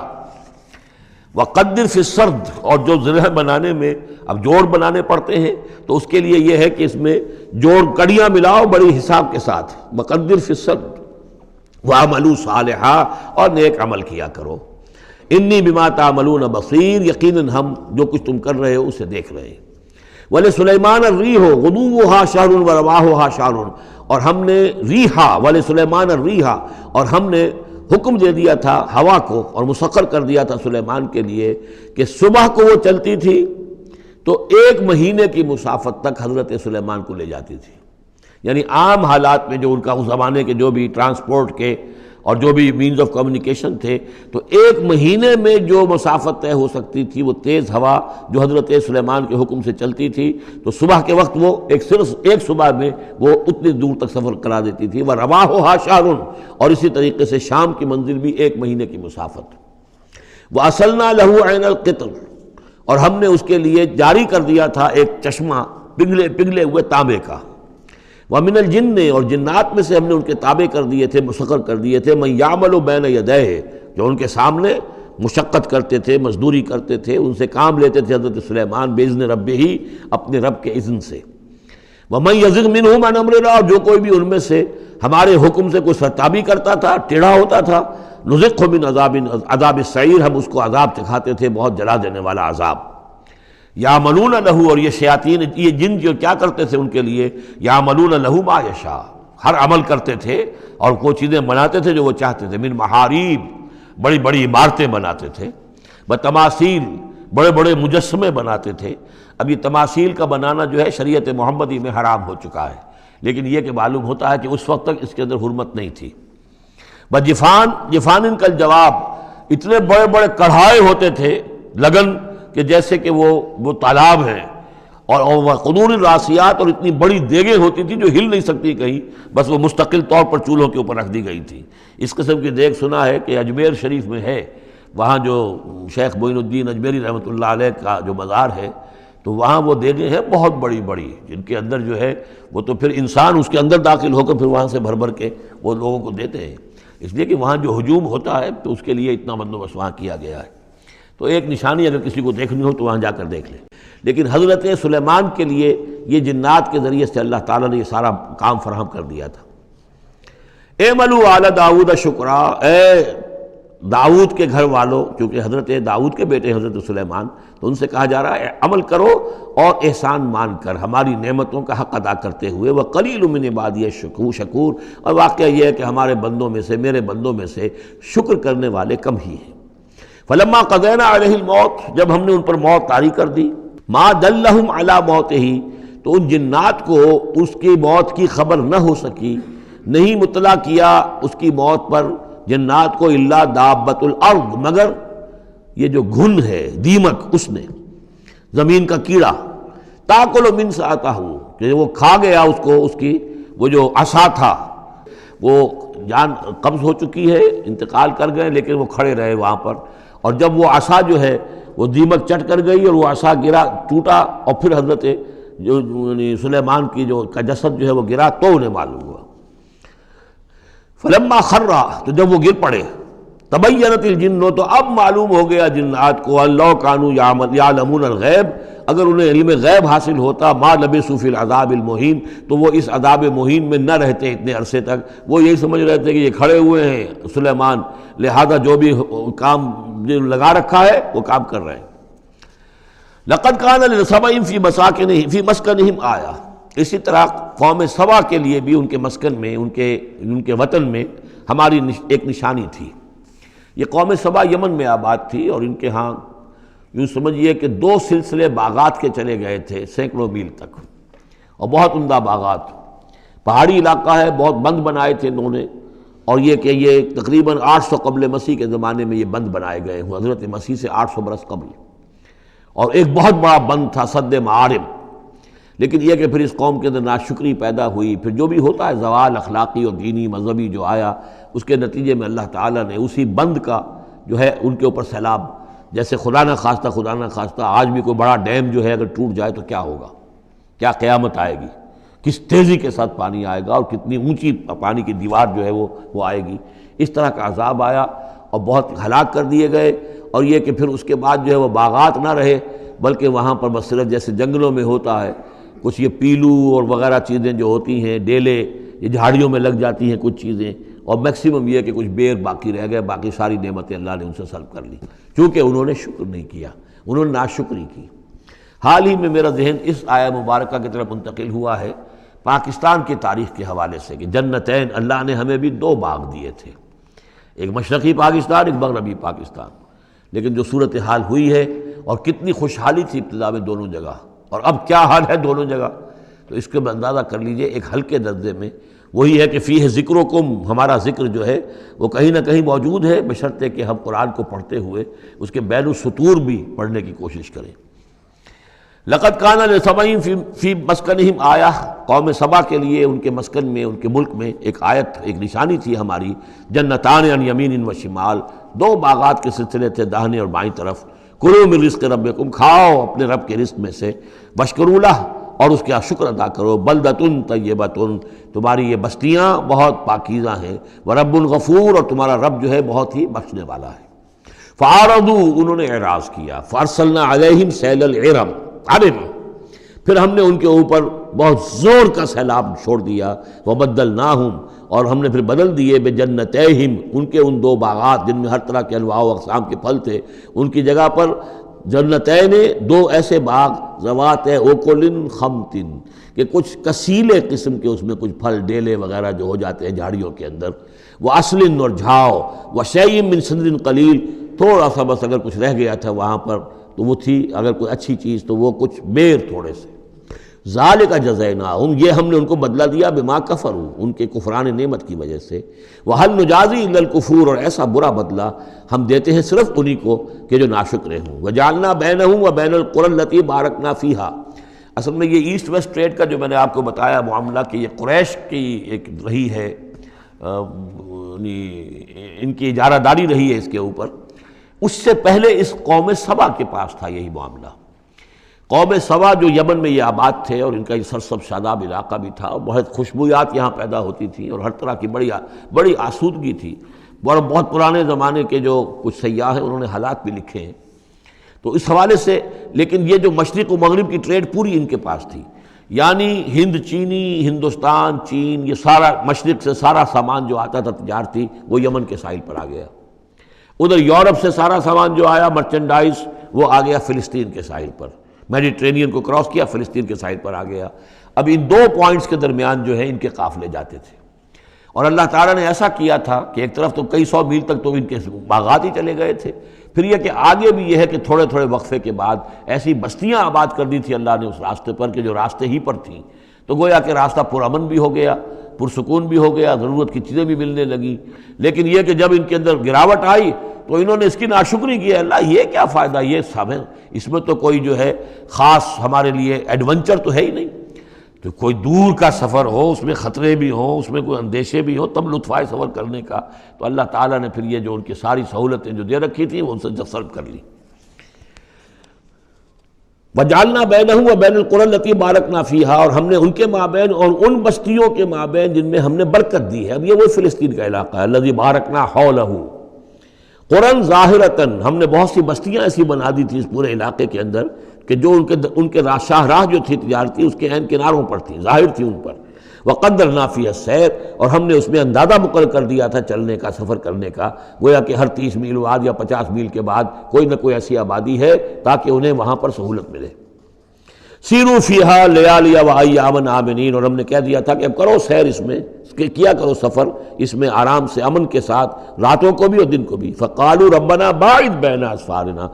وقدر فی السرد، اور جو زرہ بنانے میں اب جوڑ بنانے پڑتے ہیں تو اس کے لیے یہ ہے کہ اس میں جوڑ کڑیاں ملاؤ بڑی حساب کے ساتھ، وقدر فی السرد وَعَمَلُوا صَالِحًا، اور نیک عمل کیا کرو، انی بما تعملون بصیر، یقیناً ہم جو کچھ تم کر رہے ہو اسے دیکھ رہے ہیں۔ وَلِسُلَيْمَانَ الرِّيحُ غُدُوُّهَا شَهْرٌ وَرَوَاحُهَا شَهْرٌ، اور ہم نے ریحا، وَلِسُلَيْمَانَ الرِّيحَ، اور ہم نے حکم دے دیا تھا ہوا کو اور مسخر کر دیا تھا سلیمان کے لیے کہ صبح کو وہ چلتی تھی تو 1 مہینے کی مسافت تک حضرت سلیمان کو لے جاتی تھی، یعنی عام حالات میں جو ان کا اس زمانے کے جو بھی ٹرانسپورٹ کے اور جو بھی مینز آف کمیونیکیشن تھے، تو 1 مہینے میں جو مسافت طے ہو سکتی تھی وہ تیز ہوا جو حضرت سلیمان کے حکم سے چلتی تھی، تو صبح کے وقت وہ صرف ایک صبح میں وہ اتنی دور تک سفر کرا دیتی تھی۔ وَرَوَاحُهَا شَهْرٌ، اور اسی طریقے سے شام کی منزل بھی 1 مہینے کی مسافت۔ وَأَصَلْنَا لَهُ عَيْنَ الْقِطْرِ، اور ہم نے اس کے لیے جاری کر دیا تھا ایک چشمہ پگھلے ہوئے تانبے کا۔ وَمِنَ الْجِنِّ، اور جنات میں سے ہم نے ان کے تابع کر دیے تھے، مسخر کر دیے تھے، مَن يَعْمَلُ بَيْنَ يَدَيْهِ، جو ان کے سامنے مشقت کرتے تھے، مزدوری کرتے تھے، ان سے کام لیتے تھے حضرت سلیمان بِإِذْنِ رَبِّهِ، اپنے رب کے اذن سے۔ وَمَن يَزِغْ مِنْهُمْ عَنْ أَمْرِنَا، اور جو کوئی بھی ان میں سے ہمارے حکم سے کوئی سرتابی کرتا تھا، ٹیڑھا ہوتا تھا، نُذِقْهُ مِنْ عذاب السعیر، ہم اس کو عذاب چکھاتے تھے، بہت جلا دینے والا عذاب۔ یعملون لہ، اور یہ شیاطین، یہ جن جو کیا کرتے تھے ان کے لیے، یعملون لہ ما یشاء، ہر عمل کرتے تھے اور وہ چیزیں بناتے تھے جو وہ چاہتے تھے، من محاریب، بڑی بڑی عمارتیں بناتے تھے، بتماثیل، بڑے بڑے مجسمے بناتے تھے۔ اب یہ تماثیل کا بنانا جو ہے شریعت محمدی میں حرام ہو چکا ہے، لیکن یہ کہ معلوم ہوتا ہے کہ اس وقت تک اس کے اندر حرمت نہیں تھی۔ بجفان، جفان کا جواب، اتنے بڑے بڑے کڑھائے ہوتے تھے لگن کہ جیسے کہ وہ تالاب ہیں، اور قدور الراسیات، اور اتنی بڑی دیگیں ہوتی تھی جو ہل نہیں سکتی کہیں، بس وہ مستقل طور پر چولہوں کے اوپر رکھ دی گئی تھی۔ اس قسم کی دیگ سنا ہے کہ اجمیر شریف میں ہے، وہاں جو شیخ معین الدین اجمیری رحمۃ اللہ علیہ کا جو مزار ہے، تو وہاں وہ دیگیں ہیں بہت بڑی بڑی، جن کے اندر جو ہے وہ تو پھر انسان اس کے اندر داخل ہو کر پھر وہاں سے بھر بھر کے وہ لوگوں کو دیتے ہیں، اس لیے کہ وہاں جو ہجوم ہوتا ہے تو اس کے لیے اتنا بندوبست وہاں کیا گیا ہے۔ تو ایک نشانی اگر کسی کو دیکھنی ہو تو وہاں جا کر دیکھ لیں۔ لیکن حضرت سلیمان کے لیے یہ جنات کے ذریعے سے اللہ تعالیٰ نے یہ سارا کام فراہم کر دیا تھا۔ اعملوا آل داؤد شکرا، اے داؤد کے گھر والوں، چونکہ حضرت داؤد کے بیٹے حضرت سلیمان، تو ان سے کہا جا رہا ہے عمل کرو اور احسان مان کر ہماری نعمتوں کا حق ادا کرتے ہوئے، وقلیل من عبادی الشکور، اور واقعہ یہ ہے کہ ہمارے بندوں میں سے، میرے بندوں میں سے شکر کرنے والے کم ہی ہیں۔ فلما قضینا علیہ الموت، جب ہم نے ان پر موت طاری کر دی، ما دلہم علی موتہ، تو ان جنات کو اس کی موت کی خبر نہ ہو سکی، نہیں مطلع کیا اس کی موت پر جنات کو، الا دابۃ الارض، مگر یہ جو گھن ہے دیمک، اس نے، زمین کا کیڑا، تاکل من سأتہ، کہ وہ کھا گیا اس کو، اس کی وہ جو عصا تھا، وہ جان قبض ہو چکی ہے، انتقال کر گئے، لیکن وہ کھڑے رہے وہاں پر، اور جب وہ عصا جو ہے وہ دیمک چٹ کر گئی اور وہ عصا گرا، ٹوٹا، اور پھر حضرت جو سلیمان کی جو کا جسد جو ہے وہ گرا، تو انہیں معلوم ہوا۔ فلما خر، تو جب وہ گر پڑے، تبینت الجن، تو اب معلوم ہو گیا جنات کو، اللہ کانوا یعلمون الغیب، اگر انہیں علم غیب حاصل ہوتا، ما لبثوا فی العذاب المہین، تو وہ اس عذاب مہین میں نہ رہتے اتنے عرصے تک۔ وہ یہی سمجھ رہے تھے کہ یہ کھڑے ہوئے ہیں سلیمان، لہذا جو بھی کام لگا رکھا ہے وہ کام کر رہے ہیں۔ لقد کان لسبأ فی مسکنہم آیہ، اسی طرح قوم سبا کے لیے بھی ان کے مسکن میں، ان کے وطن میں ہماری ایک نشانی تھی۔ یہ قوم سبا یمن میں آباد تھی، اور ان کے ہاں یوں سمجھیے کہ 2 سلسلے باغات کے چلے گئے تھے سینکڑوں میل تک، اور بہت عمدہ باغات، پہاڑی علاقہ ہے، بہت بند بنائے تھے انہوں نے، اور یہ کہ یہ تقریباً 800 قبل مسیح کے زمانے میں یہ بند بنائے گئے ہوں، حضرت مسیح سے 800 برس قبل، اور ایک بہت بڑا بند تھا سد معارم۔ لیکن یہ کہ پھر اس قوم کے اندر ناشکری پیدا ہوئی، پھر جو بھی ہوتا ہے زوال اخلاقی اور دینی مذہبی جو آیا، اس کے نتیجے میں اللہ تعالیٰ نے اسی بند کا جو ہے ان کے اوپر سیلاب، جیسے خدا نہ خواستہ آج بھی کوئی بڑا ڈیم جو ہے اگر ٹوٹ جائے تو کیا ہوگا، کیا قیامت آئے گی، کس تیزی کے ساتھ پانی آئے گا، اور کتنی اونچی پانی کی دیوار جو ہے وہ آئے گی، اس طرح کا عذاب آیا اور بہت ہلاک کر دیے گئے۔ اور یہ کہ پھر اس کے بعد جو ہے وہ باغات نہ رہے، بلکہ وہاں پر بس صرف جیسے جنگلوں میں ہوتا ہے کچھ یہ پیلو اور وغیرہ چیزیں جو ہوتی ہیں، ڈیلے، یہ جھاڑیوں میں لگ جاتی ہیں کچھ چیزیں، اور میکسیمم یہ کہ کچھ بیر باقی رہ گئے، باقی ساری نعمتیں اللہ نے ان سے سلب کر لی، چونکہ انہوں نے شکر نہیں کیا، انہوں نے ناشکری کی۔ حال ہی میں میرا ذہن اس آیہ مبارکہ کی طرف منتقل ہوا ہے پاکستان کی تاریخ کے حوالے سے، کہ جنتین، اللہ نے ہمیں بھی 2 باغ دیے تھے، ایک مشرقی پاکستان، ایک مغربی پاکستان، لیکن جو صورتحال ہوئی ہے اور کتنی خوشحالی تھی ابتدا میں دونوں جگہ، اور اب کیا حال ہے دونوں جگہ، تو اس کے اندازہ کر لیجئے ایک ہلکے درجے میں وہی ہے کہ فیہ ذکرکم، ہمارا ذکر جو ہے وہ کہیں نہ کہیں موجود ہے، بشرطے کہ ہم قرآن کو پڑھتے ہوئے اس کے بین السطور بھی پڑھنے کی کوشش کریں۔ لقد کان لسبأ فی مسکنہم آیہ، قوم سبا کے لیے ان کے مسکن میں، ان کے ملک میں ایک آیت، ایک نشانی تھی ہماری، جنتان عن یمین و شمال، 2 باغات کے سلسلے تھے داہنے اور بائیں طرف، کلوا من رزق ربکم، کھاؤ اپنے رب کے رزق میں سے، واشکروا لہ، اور اس کا شکر ادا کرو، بلدۃ طیبۃ، تمہاری یہ بستیاں بہت پاکیزہ ہیں، ورب غفور، اور تمہارا رب جو ہے بہت ہی بخشنے والا ہے۔ فاعرضوا، انہوں نے اعراض کیا، فارسلنا علیہم سیل العرم، پھر ہم نے ان کے اوپر بہت زور کا سیلاب چھوڑ دیا، وبدلناہم، اور ہم نے پھر بدل دیے، بجنتیہم، ان کے ان 2 باغات جن میں ہر طرح کے انواع و اقسام کے پھل تھے، ان کی جگہ پر جنتین، 2 ایسے باغ، ذوات اکل خمط، کہ کچھ کسیلے قسم کے اس میں کچھ پھل ڈیلے وغیرہ جو ہو جاتے ہیں جھاڑیوں کے اندر، وہ اصل اور جھاؤ، وشیء من سدر قلیل، تھوڑا سا بس اگر کچھ رہ گیا تھا وہاں پر تو وہ تھی اگر کوئی اچھی چیز تو وہ کچھ بیر تھوڑے سے. ذالک جزیناہم، یہ ہم نے ان کو بدلہ دیا بما کفروا، ان کے کفران نعمت کی وجہ سے. وہل نجازی الا الکفور، اور ایسا برا بدلہ ہم دیتے ہیں صرف انہی کو کہ جو ناشکرے ہوں. وجعلنا بینہم وبین القری التی بارکنا فیہا. اصل میں یہ ایسٹ ویسٹ ٹریڈ کا جو میں نے آپ کو بتایا معاملہ کہ یہ قریش کی ایک رہی ہے، ان کی اجارہ داری رہی ہے اس کے اوپر. اس سے پہلے اس قوم سبا کے پاس تھا یہی معاملہ. قوم سبا جو یمن میں یہ آباد تھے اور ان کا یہ سرسب شاداب علاقہ بھی تھا، بہت خوشبویات یہاں پیدا ہوتی تھیں اور ہر طرح کی بڑی آسودگی تھی. اور بہت پرانے زمانے کے جو کچھ سیاح ہیں انہوں نے حالات بھی لکھے ہیں. تو اس حوالے سے لیکن یہ جو مشرق و مغرب کی ٹریڈ پوری ان کے پاس تھی، یعنی ہند چینی، ہندوستان چین، یہ سارا مشرق سے سارا سامان جو آتا تھا تجارتی وہ یمن کے ساحل پر آ گیا. ادھر یورپ سے سارا سامان جو آیا مرچنڈائز وہ آ گیا فلسطین کے ساحل پر، میڈیٹرینین کو کراس کیا فلسطین کے ساحل پر آ گیا. اب ان دو پوائنٹس کے درمیان جو ہے ان کے قافلے جاتے تھے، اور اللہ تعالیٰ نے ایسا کیا تھا کہ ایک طرف تو کئی سو میل تک تو ان کے باغات ہی چلے گئے تھے، پھر یہ کہ آگے بھی یہ ہے کہ تھوڑے تھوڑے وقفے کے بعد ایسی بستیاں آباد کر دی تھی اللہ نے اس راستے پر کہ جو راستے ہی پر تھیں. تو گویا کہ راستہ پرامن بھی ہو گیا، پرسکون بھی ہو گیا، ضرورت کی چیزیں بھی ملنے لگیں. لیکن یہ کہ جب ان کے اندر گراوٹ آئی تو انہوں نے اس کی ناشکری کی. اللہ یہ کیا فائدہ، یہ سب ہے، اس میں تو کوئی جو ہے خاص ہمارے لیے ایڈونچر تو ہے ہی نہیں. تو کوئی دور کا سفر ہو، اس میں خطرے بھی ہوں، اس میں کوئی اندیشے بھی ہوں، تب لطف آئے سفر کرنے کا. تو اللہ تعالیٰ نے پھر یہ جو ان کی ساری سہولتیں جو دے رکھی تھیں وہ ان سے سلب کر لی. وجعلنا بینہم وبین القری التی بارکنا فیہا، اور ہم نے ان کے مابین اور ان بستیوں کے مابین جن میں ہم نے برکت دی ہے. اب یہ وہ فلسطین کا علاقہ ہے الذی بارکنا حولہ. قرآن ظاہرتاً، ہم نے بہت سی بستیاں ایسی بنا دی تھی اس پورے علاقے کے اندر کہ جو ان کے شاہراہ جو تھی تجارتی اس کے عین کناروں پر تھی، ظاہر تھی ان پر. وقدرنا فیہا السیر، اور ہم نے اس میں اندازہ مقرر کر دیا تھا چلنے کا، سفر کرنے کا. گویا کہ ہر 30 میل بعد یا 50 میل کے بعد کوئی نہ کوئی ایسی آبادی ہے تاکہ انہیں وہاں پر سہولت ملے. سیروا فیہا لیالی و ایاما آمنین، اور ہم نے کہہ دیا تھا کہ اب کرو سیر اس میں، کیا کرو سفر اس میں آرام سے، امن کے ساتھ، راتوں کو بھی اور دن کو بھی. فقالوا ربنا باعد بین اسفارنا،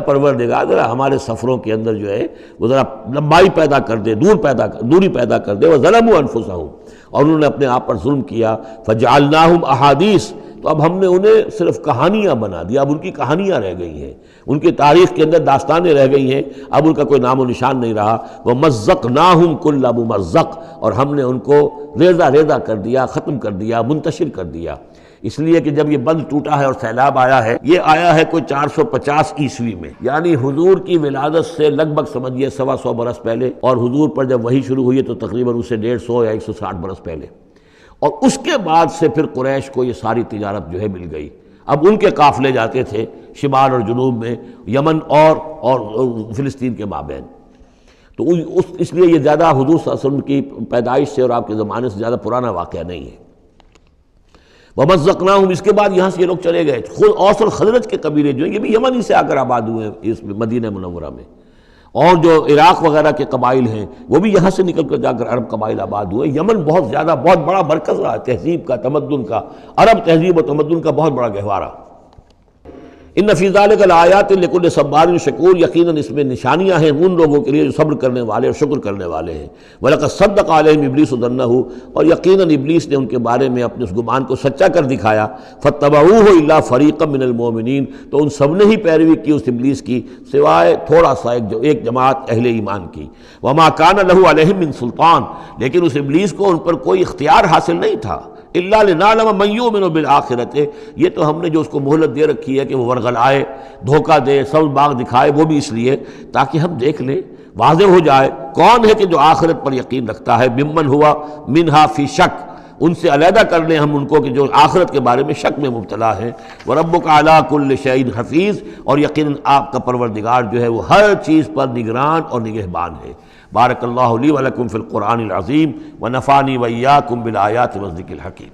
پروردگار ذرا ہمارے سفروں کے اندر جو ہے وہ ذرا لمبائی پیدا کر دے، دوری پیدا کر دے. وظلموا انفسہم، اور انہوں نے اپنے آپ پر ظلم کیا. فجعلناہم احادیث، تو اب ہم نے انہیں صرف کہانیاں بنا دیا. اب ان کی کہانیاں رہ گئی ہیں، ان کی تاریخ کے اندر داستانیں رہ گئی ہیں، اب ان کا کوئی نام و نشان نہیں رہا. وَمَزَّقْنَاهُمْ كُلَّ مُمَزَّقٍ، اور ہم نے ان کو ریزہ ریزہ کر دیا، ختم کر دیا، منتشر کر دیا. اس لیے کہ جب یہ بند ٹوٹا ہے اور سیلاب آیا ہے، یہ آیا ہے کوئی 450 عیسوی میں، یعنی حضور کی ولادت سے لگ بھگ سمجھیے 125 برس پہلے، اور حضور پر جب وحی شروع ہوئی تو تقریباً اسے 150 یا 160 برس پہلے. اور اس کے بعد سے پھر قریش کو یہ ساری تجارت جو ہے مل گئی. اب ان کے قافلے جاتے تھے شمال اور جنوب میں، یمن اور فلسطین کے مابین. تو اس لیے یہ زیادہ حضور صلی اللہ علیہ وسلم کی پیدائش سے اور آپ کے زمانے سے زیادہ پرانا واقعہ نہیں ہے. وَمَزَّقْنَاهُمْ، اس کے بعد یہاں سے یہ لوگ چلے گئے. خود اوس اور خزرج کے قبیلے جو ہیں یہ بھی یمن ہی سے آ کر آباد ہوئے ہیں اس مدینہ منورہ میں، اور جو عراق وغیرہ کے قبائل ہیں وہ بھی یہاں سے نکل کر جا کر عرب قبائل آباد ہوئے. یمن بہت بڑا مرکز رہا تہذیب کا، تمدن کا، عرب تہذیب و تمدن کا بہت بڑا گہوارہ. ان فی ذلک لآیات لکل صبار شکور، یقیناً اس میں نشانیاں ہیں ان لوگوں کے لیے جو صبر کرنے والے اور شکر کرنے والے ہیں. وَلَقَدْ صَدَّقَ عَلَيْهِمْ إِبْلِيسُ ظَنَّهُ، اور یقیناً ابلیس نے ان کے بارے میں اپنے اس گمان کو سچا کر دکھایا. فَاتَّبَعُوهُ إِلَّا فَرِيقًا مِّنَ الْمُؤْمِنِينَ، تو ان سب نے ہی پیروی کی اس ابلیس کی سوائے تھوڑا سا ایک جماعت اہل ایمان کی. وَمَا كَانَ لَهُ عَلَيْهِمْ مِّن سُلْطَانٍ، لیکن اس ابلیس کو ان پر کوئی اختیار حاصل نہیں تھا. الا لنعلم من یؤمن بالآخرۃ، یہ تو ہم نے جو اس کو مہلت دے رکھی ہے کہ وہ ورغلائے، دھوکہ دے، سبز باغ دکھائے، وہ بھی اس لیے تاکہ ہم دیکھ لیں، واضح ہو جائے کون ہے کہ جو آخرت پر یقین رکھتا ہے. ممن ہوا منہا فی شک، ان سے علیحدہ کر لیں ہم ان کو کہ جو آخرت کے بارے میں شک میں مبتلا ہے. وَرَبُّكَ عَلَىٰ كُلِّ شَيْءٍ حَفِيظٌ، اور یقیناً آپ کا پروردگار جو ہے وہ ہر چیز پر نگران اور نگہبان ہے. بارک اللہ لی ولکم فی القرآن العظیم ونفعنی وإیاکم بالآیات والذکر الحکیم.